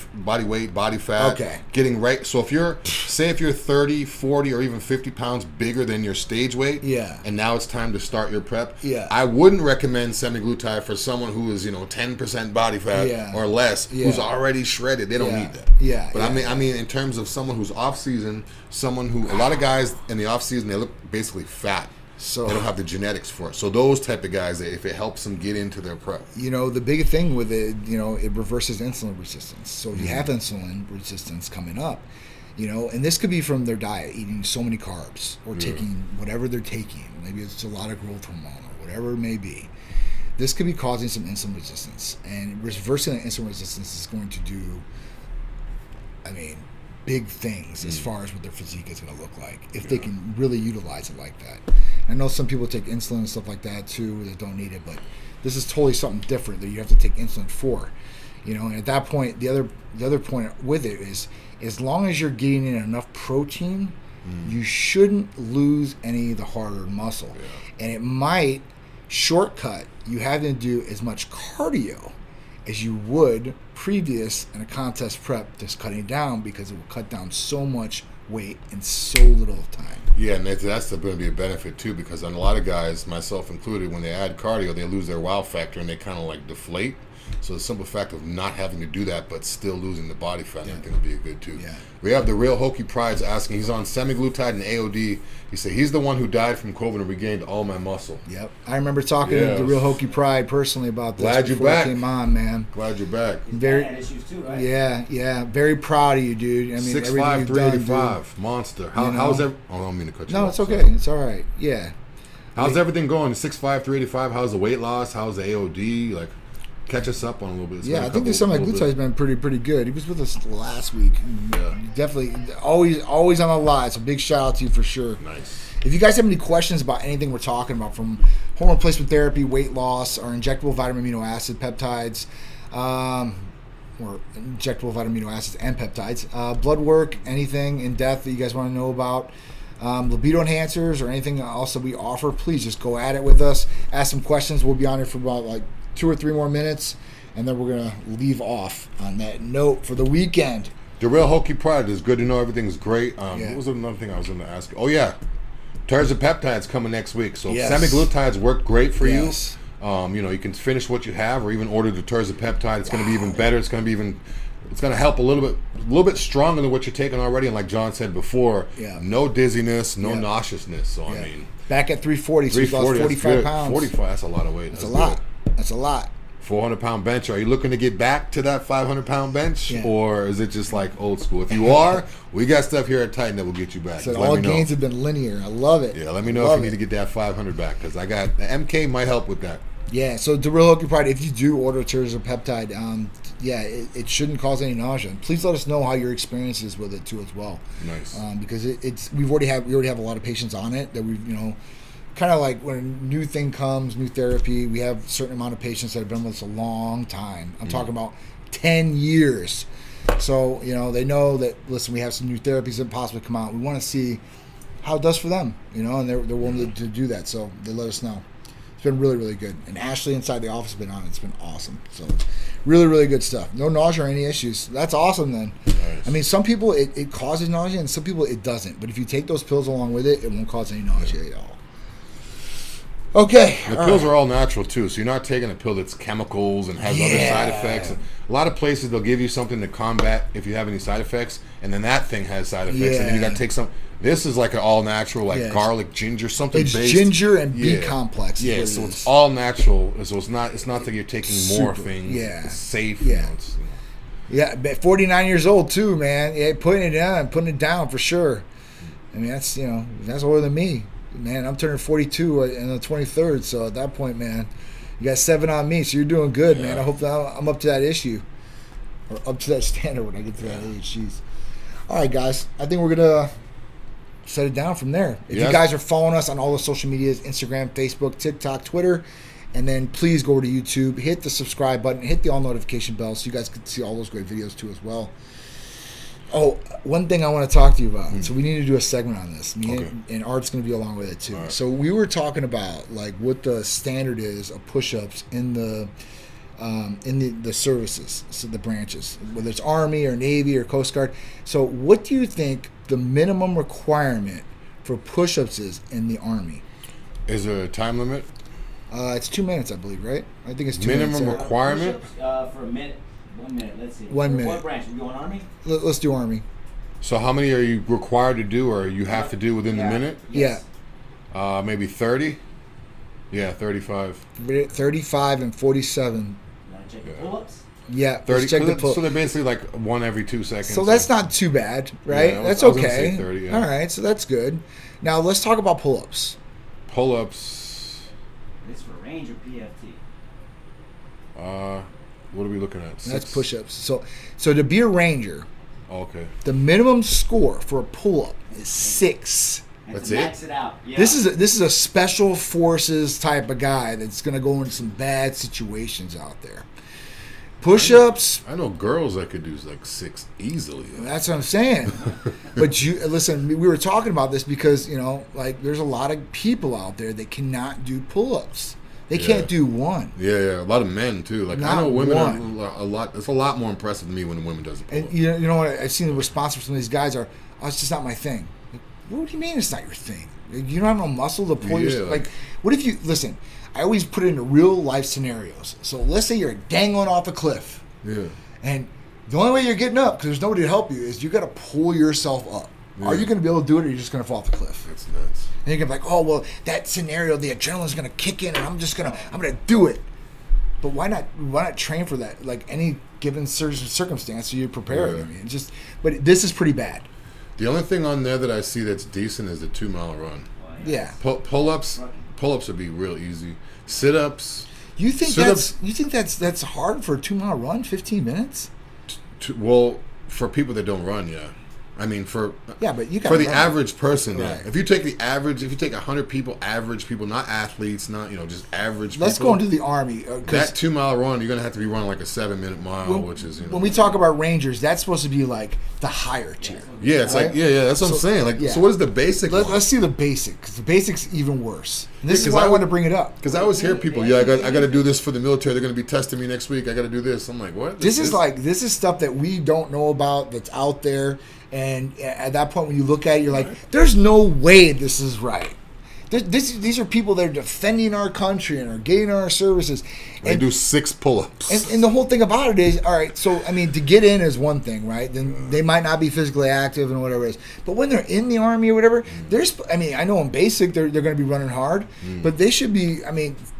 fat, getting right. So if you're 30, 40, or even 50 pounds bigger than your stage weight, and now it's time to start your prep, I wouldn't recommend semaglutide for someone who is 10% body fat or less, who's already shredded. They don't need that. But I mean, in terms of someone who's off-season, someone who, a lot of guys in the off season, they look basically fat, so they don't have the genetics for it. So those type of guys, if it helps them get into their prep, the big thing with it, it reverses insulin resistance. So if you have insulin resistance coming up, and this could be from their diet, eating so many carbs, or taking whatever they're taking. Maybe it's a lot of growth hormone or whatever it may be. This could be causing some insulin resistance, and reversing the insulin resistance is going to do, big things as far as what their physique is going to look like, if they can really utilize it like that. I know some people take insulin and stuff like that too that don't need it, but this is totally something different that you have to take insulin for. And at that point, the other point with it is, as long as you're getting in enough protein, you shouldn't lose any of the hard-earned muscle. Yeah. And it might shortcut you having to do as much cardio as you would previous in a contest prep, just cutting down, because it will cut down so much weight in so little time. Yeah, and that's going to be a benefit too, because on a lot of guys, myself included, when they add cardio, they lose their wow factor and they kind of like deflate. So the simple fact of not having to do that but still losing the body fat is going to be good too. Yeah. We have the Real Hokey Pride's asking, he's on semaglutide and AOD. He said he's the one who died from COVID and regained all my muscle. Yep. I remember talking to the Real Hokey Pride personally about this. Glad you're back. I came on, man. Glad you're back. Very had issues too, right? Yeah. Very proud of you, dude. I mean, 6'5", 385, monster. How's that? Oh, I don't mean to cut you off. No, it's okay. It's all right. Yeah. How's everything going? 6'5", 385. How's the weight loss? How's the AOD? Like, catch us up on a little bit. I think the semaglutide's been pretty good. He was with us last week. Yeah. Definitely always on the line. So big shout out to you for sure. Nice. If you guys have any questions about anything we're talking about, from hormone replacement therapy, weight loss, or injectable vitamin amino acid peptides, or injectable vitamin amino acids and peptides, blood work, anything in depth that you guys want to know about, libido enhancers, or anything else that we offer, please just go at it with us. Ask some questions. We'll be on here for about 2 or 3 more minutes, and then we're going to leave off on that note for the weekend. The Real Hokey Pride is good to know everything's great. What was another thing I was going to ask? Oh, yeah. Terzapeptide's coming next week. So semaglutides work great for you. You can finish what you have or even order the terzapeptide. It's going to be even better. It's going to help a little bit stronger than what you're taking already. And like John said before, no dizziness, no nauseousness. So, I mean. Back at 340, so you lost 45 pounds. 45, that's a lot of weight. That's a lot. That's a lot. 400-pound bench. Are you looking to get back to that 500-pound bench, or is it just like old school? If you are, we got stuff here at Titan that will get you back. So all gains have been linear. I love it. Yeah, let me know if you need to get that 500 back, because I got the MK might help with that. Yeah, so the Real Hokey Pride, if you do order terzapeptide, it shouldn't cause any nausea. Please let us know how your experience is with it too as well. Nice. Because we already have a lot of patients on it that we've kind of like when a new thing comes, new therapy, we have a certain amount of patients that have been with us a long time. I'm talking about 10 years. So, they know that, listen, we have some new therapies that possibly come out. We want to see how it does for them, and they're willing to do that. So they let us know. It's been really, really good. And Ashley inside the office has been on it. It's been awesome. So really, really good stuff. No nausea or any issues. That's awesome then. Nice. I mean, some people it causes nausea and some people it doesn't. But if you take those pills along with it, it won't cause any nausea at all. Okay. The pills are all natural too, so you're not taking a pill that's chemicals and has other side effects. A lot of places they'll give you something to combat if you have any side effects, and then that thing has side effects, and then you got to take some. This is like an all natural, garlic, ginger, something it's based. Ginger and B complex. Yeah, so it's all natural. So it's not that you're taking morphine. Yeah, it's safe. Yeah. But 49 years old too, man. Yeah, putting it down for sure. I mean, that's older than me. Man, I'm turning 42 on the 23rd, so at that point, man, you got 7 on me, so you're doing good, man. I hope that I'm up to that issue, or up to that standard when I get to that age. Jeez. All right, guys, I think we're going to set it down from there. If you guys are following us on all the social medias, Instagram, Facebook, TikTok, Twitter, and then please go over to YouTube, hit the subscribe button, hit the all notification bell so you guys can see all those great videos too as well. Oh, one thing I want to talk to you about. So we need to do a segment on this. And Art's going to be along with it too. Right. So we were talking about like what the standard is of push-ups in the services, so the branches, whether it's Army or Navy or Coast Guard. So what do you think the minimum requirement for push-ups is in the Army? Is there a time limit? It's 2 minutes, I believe, right? I think it's 2 minutes. Minimum requirement? For a minute. 1 minute, let's see. 1 minute. What branch? We going Army? Let's do Army. So how many are you required to do, or you have to do within the minute? Yes. Yeah. Maybe 30? Yeah, 35. 35 and 47. You want to check the pull-ups? Yeah, 30. check the pull-ups. So they're basically like one every 2 seconds. So that's not too bad, right? Yeah, that's I was okay. gonna say 30, yeah. All right, so that's good. Now let's talk about pull-ups. Pull-ups. This for range or PFT? What are we looking at? That's push-ups. So to be a ranger, okay, the minimum score for a pull-up is 6 And That's to it? max it out. Yeah. This is a special forces type of guy that's going to go into some bad situations out there. Push-ups. I know girls that could do like 6 easily. That's what I'm saying. But you listen. We were talking about this because like there's a lot of people out there that cannot do pull-ups. They can't do one. Yeah. A lot of men too. Like Not I know women one. are a lot. It's a lot more impressive to me when a woman doesn't pull And up. you know what? I've seen the response from some of these guys are, "Oh, it's just not my thing." Like, what do you mean it's not your thing? You don't have no muscle to pull your like. What if you listen? I always put it into real life scenarios. So let's say you're dangling off a cliff. Yeah. And the only way you're getting up, because there's nobody to help you, is you got to pull yourself up. Yeah. Are you going to be able to do it, or are you just going to fall off the cliff? That's nuts. And you're going to be like, oh, well, that scenario, the adrenaline's going to kick in, and I'm going to do it. But why not train for that? Like any given circumstance, so you're prepared. Yeah. I mean, but this is pretty bad. The only thing on there that I see that's decent is the 2-mile run. Yeah. Pull-ups would be real easy. Sit-ups. You think that's hard for a 2-mile run, 15 minutes? Well, for people that don't run, yeah. I mean, for but you for the run. average person, Right. yeah. If you take 100 people, average people, not athletes, not just average. Let's people, go into the Army. That 2-mile run, you're gonna have to be running like a 7-minute mile, which is when we talk about Rangers, that's supposed to be like the higher tier. Yeah, it's right? like that's what I'm saying. Like, yeah. so what is the basic? Let's see the basic, because the basic's even worse. And this is 'cause why I I want would- to bring it up. Because I always hear people, I got to do this for the military. They're gonna be testing me next week. I got to do this. I'm like, what? This is stuff that we don't know about, that's out there, and at that point when you look at it, you're like, there's no way this is right. These are people that are defending our country and are getting our services. They do 6 pull-ups. And the whole thing about it is, all right, so, I mean, to get in is one thing, right? Then they might not be physically active and whatever it is. But when they're in the Army or whatever, I know in basic they're going to be running hard, but they should be,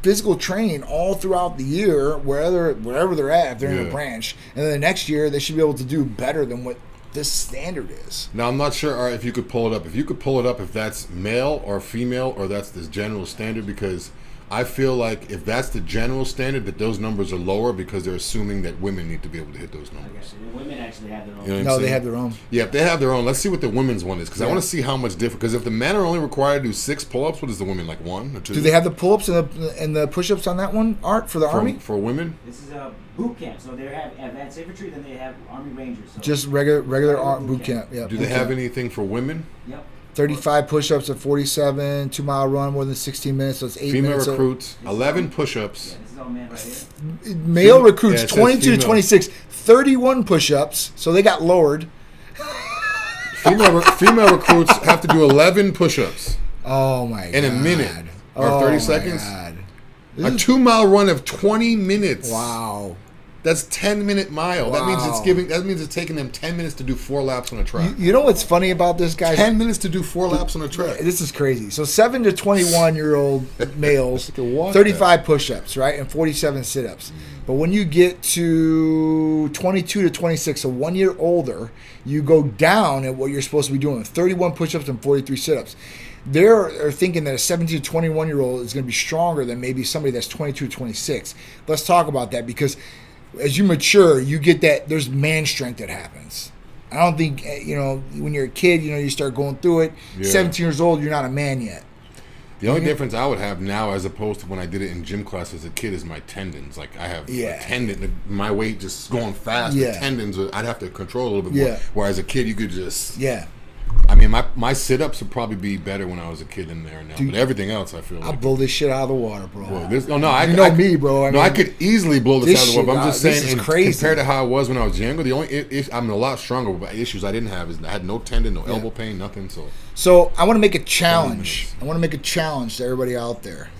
physical training all throughout the year, wherever they're at, if they're in a branch. And then the next year, they should be able to do better than what this standard is. Now, I'm not sure if you could pull it up. If you could pull it up, if that's male or female, or that's this general standard, because I feel like if that's the general standard, that those numbers are lower because they're assuming that women need to be able to hit those numbers. The women actually have their own. You know what I'm No, they saying? have their own. Yeah, if they have their own, let's see what the women's one is, because I want to see how much different. Because if the men are only required to do 6 pull-ups, what is the women, like 1 or 2? Do they have the pull-ups and the push-ups on that one, Art, for the Army? For women? This is a boot camp, so they have advanced infantry, then they have Army Rangers. So Just regular boot camp. Yeah. Do they have anything for women? Yep. 35 push-ups at 47, 2-mile run more than 16 minutes, so it's 8 Female minutes. recruits, 11 push-ups. Yeah, this is all men right here. Male recruits, Yeah, it says 22 to female. 26, 31 push-ups, so they got lowered. Female recruits have to do 11 push-ups Oh, my God. in a minute or 30 seconds. God. A 2-mile run of 20 minutes. Wow. That's 10-minute mile. That means Wow. it's taking them 10 minutes to do 4 laps on a track. You know what's funny about this, guys? 10 minutes to do 4 laps on a track. This is crazy. So 7 to 21-year-old males, can walk 35 push-ups, right, and 47 sit-ups. But when you get to 22 to 26, so 1 year older, you go down at what you're supposed to be doing, 31 push-ups and 43 sit-ups. They're thinking that a 17 to 21-year-old is going to be stronger than maybe somebody that's 22 to 26. Let's talk about that, because as you mature, you get that there's man strength that happens. I don't think, when you're a kid, you start going through it. Yeah. 17 years old, you're not a man yet. The only difference I would have now, as opposed to when I did it in gym class as a kid, is my tendons. Like, I have a tendon, my weight just going fast. Yeah. The tendons, I'd have to control a little bit more. Yeah. Whereas a kid, you could just... Yeah. I mean, my sit-ups would probably be better when I was a kid than there now. Dude, but everything else, I feel I'll like... blow this shit out of the water, bro. I know me, bro. I could easily blow this out of the water. But I'm just this saying, is crazy. compared to how I was when I was younger, the only I'm a lot stronger. But issues I didn't have is I had no tendon, no elbow pain, nothing. So I want to make a challenge. I want to make a challenge to everybody out there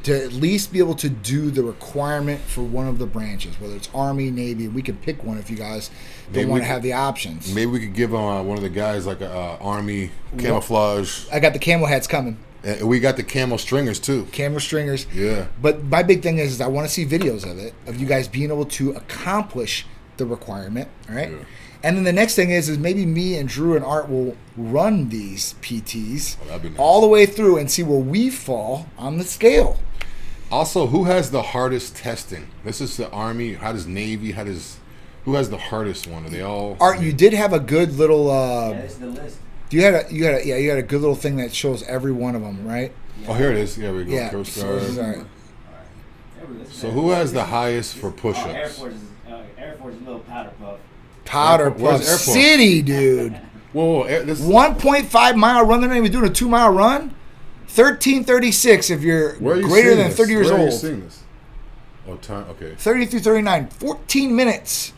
to at least be able to do the requirement for one of the branches, whether it's Army, Navy. We can pick one if you guys don't want to have the options. Maybe we could give one of the guys like a Army camouflage. I got the camel hats coming. And we got the camo stringers too. Camel stringers. Yeah. But my big thing is I want to see videos of it, of you guys being able to accomplish the requirement. All right. Yeah. And then the next thing is maybe me and Drew and Art will run these PTs that'd be nice. all the way through and see where we fall on the scale. Also, who has the hardest testing? This is the Army. How does Navy? Who has the hardest one? Are they all? Art, you did have a good little. Yeah, this is the list. You had a good little thing that shows every one of them, right? Oh, here it is. Yeah, we go. Yeah. Coast So, Guard. all right. So who has the highest for Air push-ups? Force is a little powder puff. Powder Where's Puff Air Force? City, dude. Whoa, this 1.5 mile run. They're not even doing a 2 mile run. 13:36 if you're where are you greater seeing than this? 30 years Where are you old. seeing this? Oh, time. Okay. 30 through 39. 14 minutes.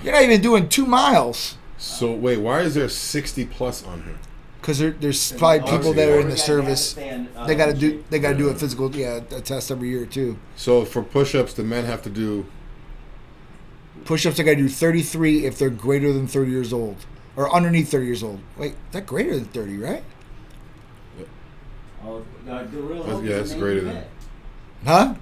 You're not even doing 2 miles. So wait, why is there 60 plus on here? Because there's probably people that are in the service. They got to do Yeah. a physical a test every year too. So for push-ups, the men have to do. Push-ups they got to do 33 if they're greater than 30 years old or underneath 30 years old. Wait, that's greater than 30, right? Oh, the real Hokies Yeah, it's Navy greater than. vet. Huh?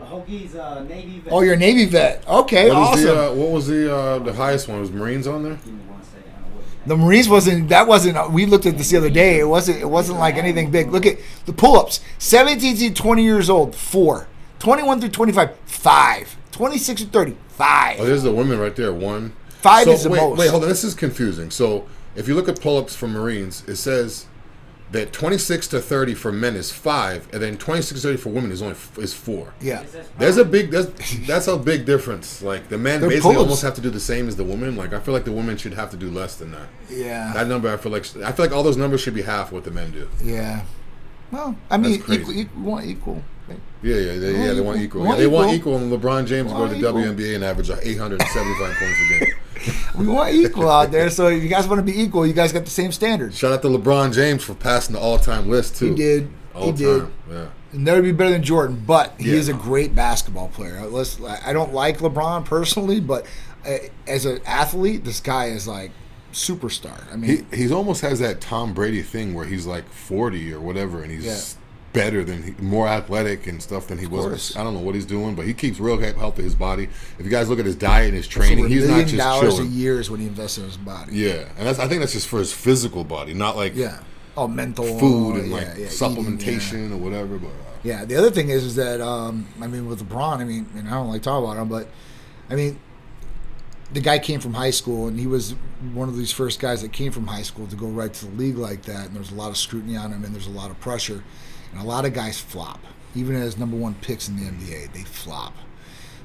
Hokies Navy vet. Oh, you're a Navy vet. Okay, What is awesome. what was the highest one? Was Marines on there? Give me 1 second. I don't know what The Marines wasn't. We looked at this the other day. It wasn't like anything big. Look at the pull-ups. 17 to 20 years old, 4. 21 through 25, 5. 26 to 30, 5. Oh, there's the women right there. 1. 5 So, is the most. Wait, hold on. This is confusing. So if you look at pull-ups for Marines, it says that 26 to 30 for men is 5, and then 26 to 30 for women is 4. Yeah. it says. That's a big difference. Like the men They're basically pull-ups. almost have to do the same as the women. Like I feel like the women should have to do less than that. Yeah. That number, I feel like all those numbers should be half what the men do. Yeah. Well, I mean, That's crazy. we want equal. Right? They want equal. Want They want equal. equal, and LeBron James will go to the Want WNBA and average 875 points a game. We want equal out there. So if you guys want to be equal, you guys got the same standards. Shout out to LeBron James for passing the all-time list too. He did. All He did. time. Yeah. He'll never be better than Jordan, but he Yeah. is a great basketball player. I don't like LeBron personally, but as an athlete, this guy is like superstar. I mean, He's almost has that Tom Brady thing where he's like 40 or whatever, and he's better than more athletic and stuff than he was. course. I don't know what he's doing, but he keeps real healthy his body. If you guys look at his diet and his training, over he's $1 not million just a chilling. year is what he invests in his body. Yeah, and I think that's just for his physical body, not like Yeah. Oh, mental food and yeah, supplementation eating, or whatever. But yeah. The other thing is that I mean, with LeBron, I mean, and I don't like talking about him, but I mean, the guy came from high school, and he was one of these first guys that came from high school to go right to the league like that. And there's a lot of scrutiny on him, and there's a lot of pressure, and a lot of guys flop. Even as number 1 picks in the NBA, they flop.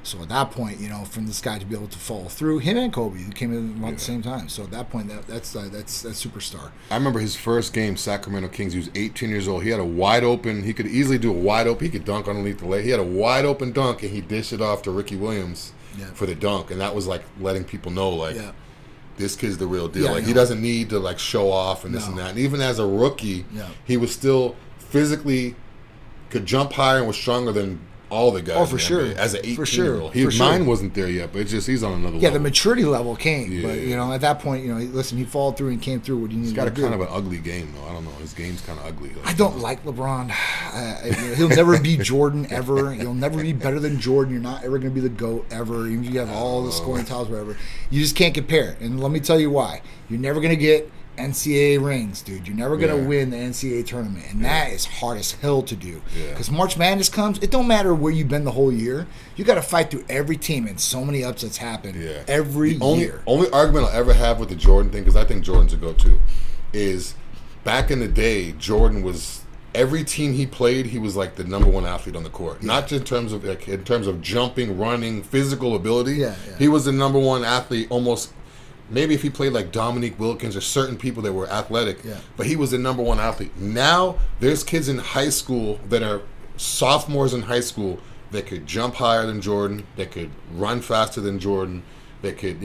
So at that point, from this guy to be able to follow through, him and Kobe, who came in about the same time. So at that point, that's superstar. I remember his first game, Sacramento Kings. He was 18 years old. He had a wide open. He could easily do a wide open. He could dunk underneath the leg. He had a wide open dunk, and he dished it off to Ricky Williams for the dunk. And that was like letting people know, like, this kid's the real deal. Yeah, Like he doesn't need to like show off and this and that. And even as a rookie, he was still physically could jump higher and was stronger than all the guys. Oh, for in the sure. NBA as an 18-year-old. For sure. His For sure. mind wasn't there yet, but it's just he's on another Yeah, level. the maturity level came, Yeah. but at that point, listen, he followed through and came through what he needed He's got to a do. kind of an ugly game, though. I don't know. His game's kind of ugly. Like, I don't like LeBron. He'll never be Jordan ever. He'll never be better than Jordan. You're not ever going to be the GOAT ever. Even if you have all the scoring titles, whatever. You just can't compare. And let me tell you why. You're never going to get NCAA rings, dude. You're never going to win the NCAA tournament. And that is hard as hell to do. Because March Madness comes, it don't matter where you've been the whole year. You got to fight through every team, and so many upsets happen every year. Only argument I'll ever have with the Jordan thing, because I think Jordan's a go-to, is back in the day, Jordan was every team he played, he was like the number 1 athlete on the court. Not just in terms of jumping, running, physical ability. He was the number 1 athlete almost. Maybe if he played like Dominique Wilkins or certain people that were athletic, but he was the number 1 athlete. Now there's kids in high school that are sophomores in high school that could jump higher than Jordan, that could run faster than Jordan, that could,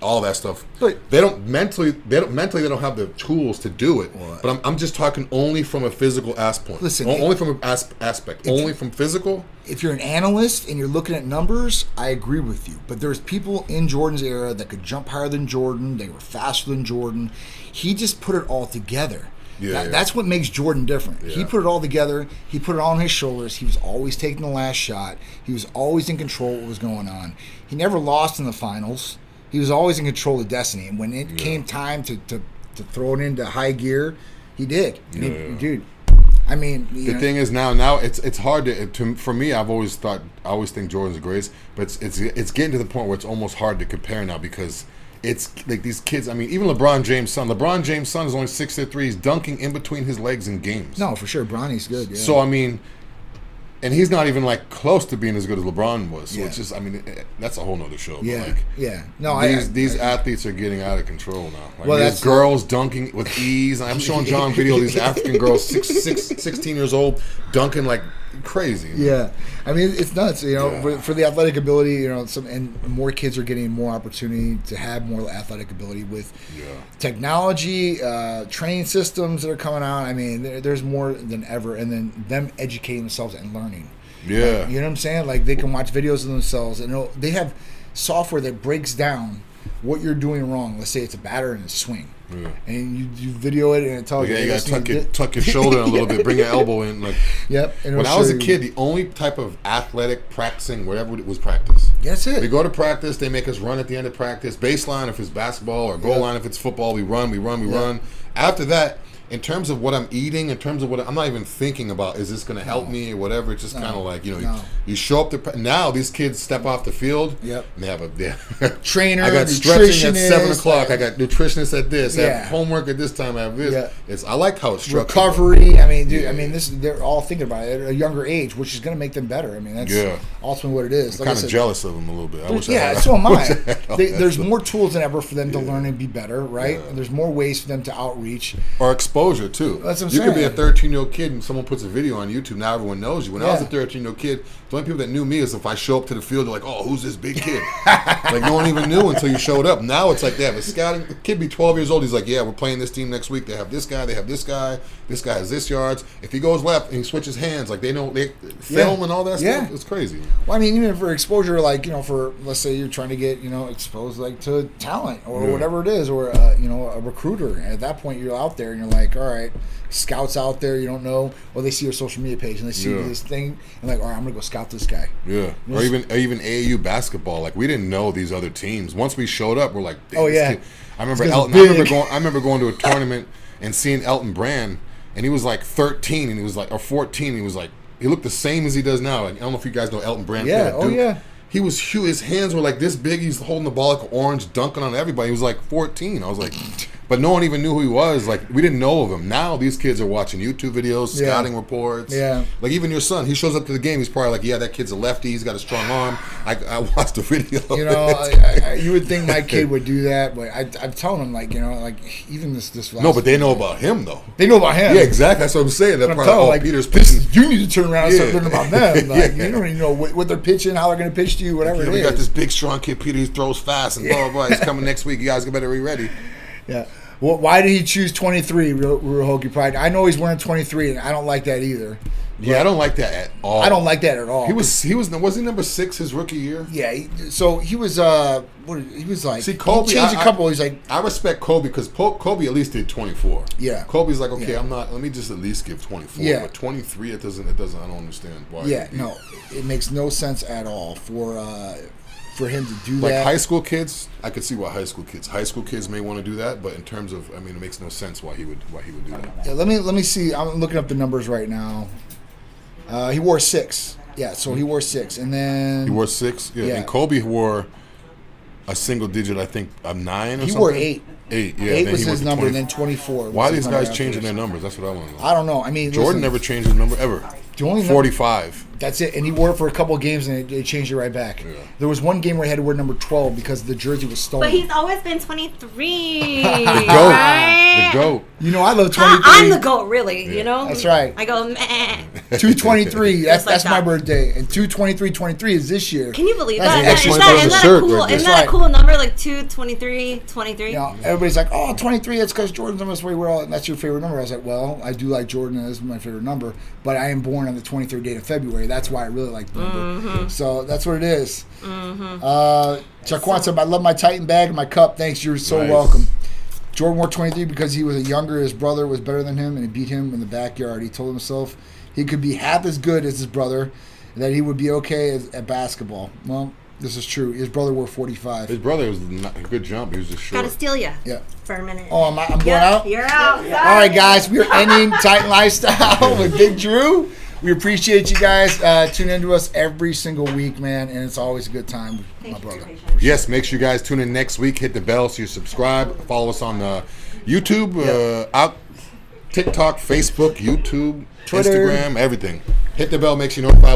all that stuff. But they don't mentally they don't have the tools to do it. But I'm just talking only from a physical aspect. Listen, only from an aspect. Only from physical. If you're an analyst and you're looking at numbers, I agree with you. But there's people in Jordan's era that could jump higher than Jordan. They were faster than Jordan. He just put it all together. That's what makes Jordan different. He put it all together. He put it all on his shoulders. He was always taking the last shot. He was always in control of what was going on. He never lost in the finals. He was always in control of destiny. And when it came time to throw it into high gear, he did. Dude, I mean, The thing is now it's hard to for me. I always think Jordan's the greatest, but it's getting to the point where it's almost hard to compare now because it's like these kids. I mean, even LeBron James' son. LeBron James' son is only 6'3". He's dunking in between his legs in games. No, for sure. Bronny's good. Yeah. So I mean, and he's not even like close to being as good as LeBron was. So Yeah. it's just, I mean, that's a whole nother show. Yeah. But like, Yeah. No, these athletes are getting out of control now. Like, Well, there's that's- girls dunking with ease. I'm showing John video of these African girls, 16 years old, dunking like crazy. Yeah, I mean it's nuts. You know, Yeah. for the athletic ability, you know, and more kids are getting more opportunity to have more athletic ability with technology, training systems that are coming out. I mean, there's more than ever, and then them educating themselves and learning. Yeah. Like, you know what I'm saying? Like they can watch videos of themselves, and they have software that breaks down what you're doing wrong. Let's say it's a batter and a swing. Yeah. And you video it and it tells Yeah, you. you gotta tuck your shoulder in a little bit, bring your elbow in. Like, Yep. And when it'll I was show a you- kid, the only type of athletic practicing, whatever it was, practice. That's it. We go to practice, they make us run at the end of practice. Baseline if it's basketball, or goal line if it's football. We run. After that, in terms of what I'm eating, in terms of what I'm not even thinking about, is this going to help me or whatever? It's just kind of like, you know, you show up to now. These kids step off the field. Yep. And they have a Trainer. I got stretching at nutritionist, 7:00. I got nutritionists at this. I Yeah. have homework at this time. I have this. Yeah. I like how it's structured. Recovery. I mean, dude. I mean, they're all thinking about it at a younger age, which is going to make them better. I mean, that's ultimately what it is. I'm kind of jealous of them a little bit. I wish so am I. wish had all that There's stuff. more tools than ever for them to learn and be better, right? Yeah. And there's more ways for them to outreach. Or exposure too. That's what I'm you could be a saying. 13-year-old kid and someone puts a video on YouTube. Now everyone knows you. When I was a Yeah. 13-year-old kid, the only people that knew me is if I show up to the field, they're like, "Oh, who's this big kid?" Like no one even knew until you showed up. Now it's like they have a scouting. The kid be 12 years old. He's like, "Yeah, we're playing this team next week. They have this guy. They have this guy. This guy has this yards. If he goes left and he switches hands, like they know they film and all that stuff. It's crazy. Well, I mean, even for exposure, like, you know, for, let's say you're trying to get, you know, exposed, like, to talent or whatever it is, or, you know, a recruiter. And at that point, you're out there and you're like, all right, scouts out there, you don't know, or they see your social media page and they see this thing and like, all right, I'm going to go scout this guy. Yeah. Or even AAU basketball. Like, we didn't know these other teams. Once we showed up, we're like, oh, this yeah. kid. I remember This Elton. guy's big. I remember going to a tournament and seeing Elton Brand, and he was like 13, and he was like, or 14, and he was like, he looked the same as he does now. Like, I don't know if you guys know Elton Brand. Yeah, oh, yeah. He was huge. His hands were like this big. He's holding the ball like orange, dunking on everybody. He was like 14. I was like, but no one even knew who he was. Like, we didn't know of him. Now these kids are watching YouTube videos, scouting reports. Yeah. Like, even your son, he shows up to the game. He's probably like, yeah, that kid's a lefty. He's got a strong arm. I watched the video. You know, you would think my kid would do that, but I'm telling him, like, you know, like, even this last No, but they know about him, though. They know about him. Yeah, exactly. That's what I'm saying. They're I'm probably, telling, oh, like, Peter's this, pitching. you need to turn around and start learning about them. Like, Yeah. you don't even know what they're pitching, how they're going to pitch to you, whatever Yeah, it we is. got this big, strong kid, Peter. He throws fast and blah, blah, blah. He's coming next week. You guys better be ready. Yeah. Well, why did he choose 23, Real Hokie Pride? I know he's wearing 23, and I don't like that either. Yeah, I don't like that at all. I don't like that at all. Was he number 6 his rookie year? Yeah. So he was he was like, See, Kobe, he changed a couple. He's like, I respect Kobe because Kobe at least did 24. Yeah. Kobe's like, okay, let me just at least give 24. Yeah. But 23, it doesn't. I don't understand why. yeah, no, it makes no sense at all for him to do Like that. high school kids, I could see why high school kids may want to do that, but in terms of, I mean, it makes no sense why he would do that. Yeah, let me see. I'm looking up the numbers right now. He wore 6. Yeah, so he wore 6, and then He wore 6. Yeah, and Kobe wore a single digit. I think a 9 or he something. wore 8. 8. Yeah, 8 then was he his went to number, 20. and then 24. Why are was these his number guys changing afterwards. their numbers? That's what I want to know. I don't know. I mean, Jordan listen, never changed his number ever. the only 45. That's it, and he wore it for a couple of games, and they changed it right back. Yeah. There was one game where he had to wear number 12 because the jersey was stolen. But he's always been 23. The GOAT. right? The GOAT. You know, I love 23. I'm the GOAT, really, you know? That's right. I go, meh. 223. Just like That's my that. birthday, and 223 is this year. Can you believe That's that? an extra Isn't $20 a that shirt a cool? right there. Isn't That's that a cool number? Like 223, 23. You know, everybody's like, "Oh, 23." It's because Jordan's number. That's your favorite number. I was like, "Well, I do like Jordan. That's my favorite number, but I am born on the 23rd day of February. That's why I really like the number. So that's what it is." Jaquan said, "I love my Titan bag and my cup. Thanks. You're so Nice. welcome." Jordan wore 23 because he was younger. His brother was better than him, and he beat him in the backyard. He told himself he could be half as good as his brother, and that he would be okay at basketball. Well, this is true. His brother wore 45. His brother was not a good jump. He was just short. Gotta steal ya Yeah. for a minute. Oh, I'm going Yep, out? You're out. All right, guys, we're ending Titan Lifestyle with Big Drew. We appreciate you guys. Tune into us every single week, man, and it's always a good time with my brother. Yes, make sure you guys tune in next week. Hit the bell so you subscribe. Follow us on YouTube, TikTok, Facebook, YouTube, Twitter. Instagram, everything. Hit the bell, makes you notified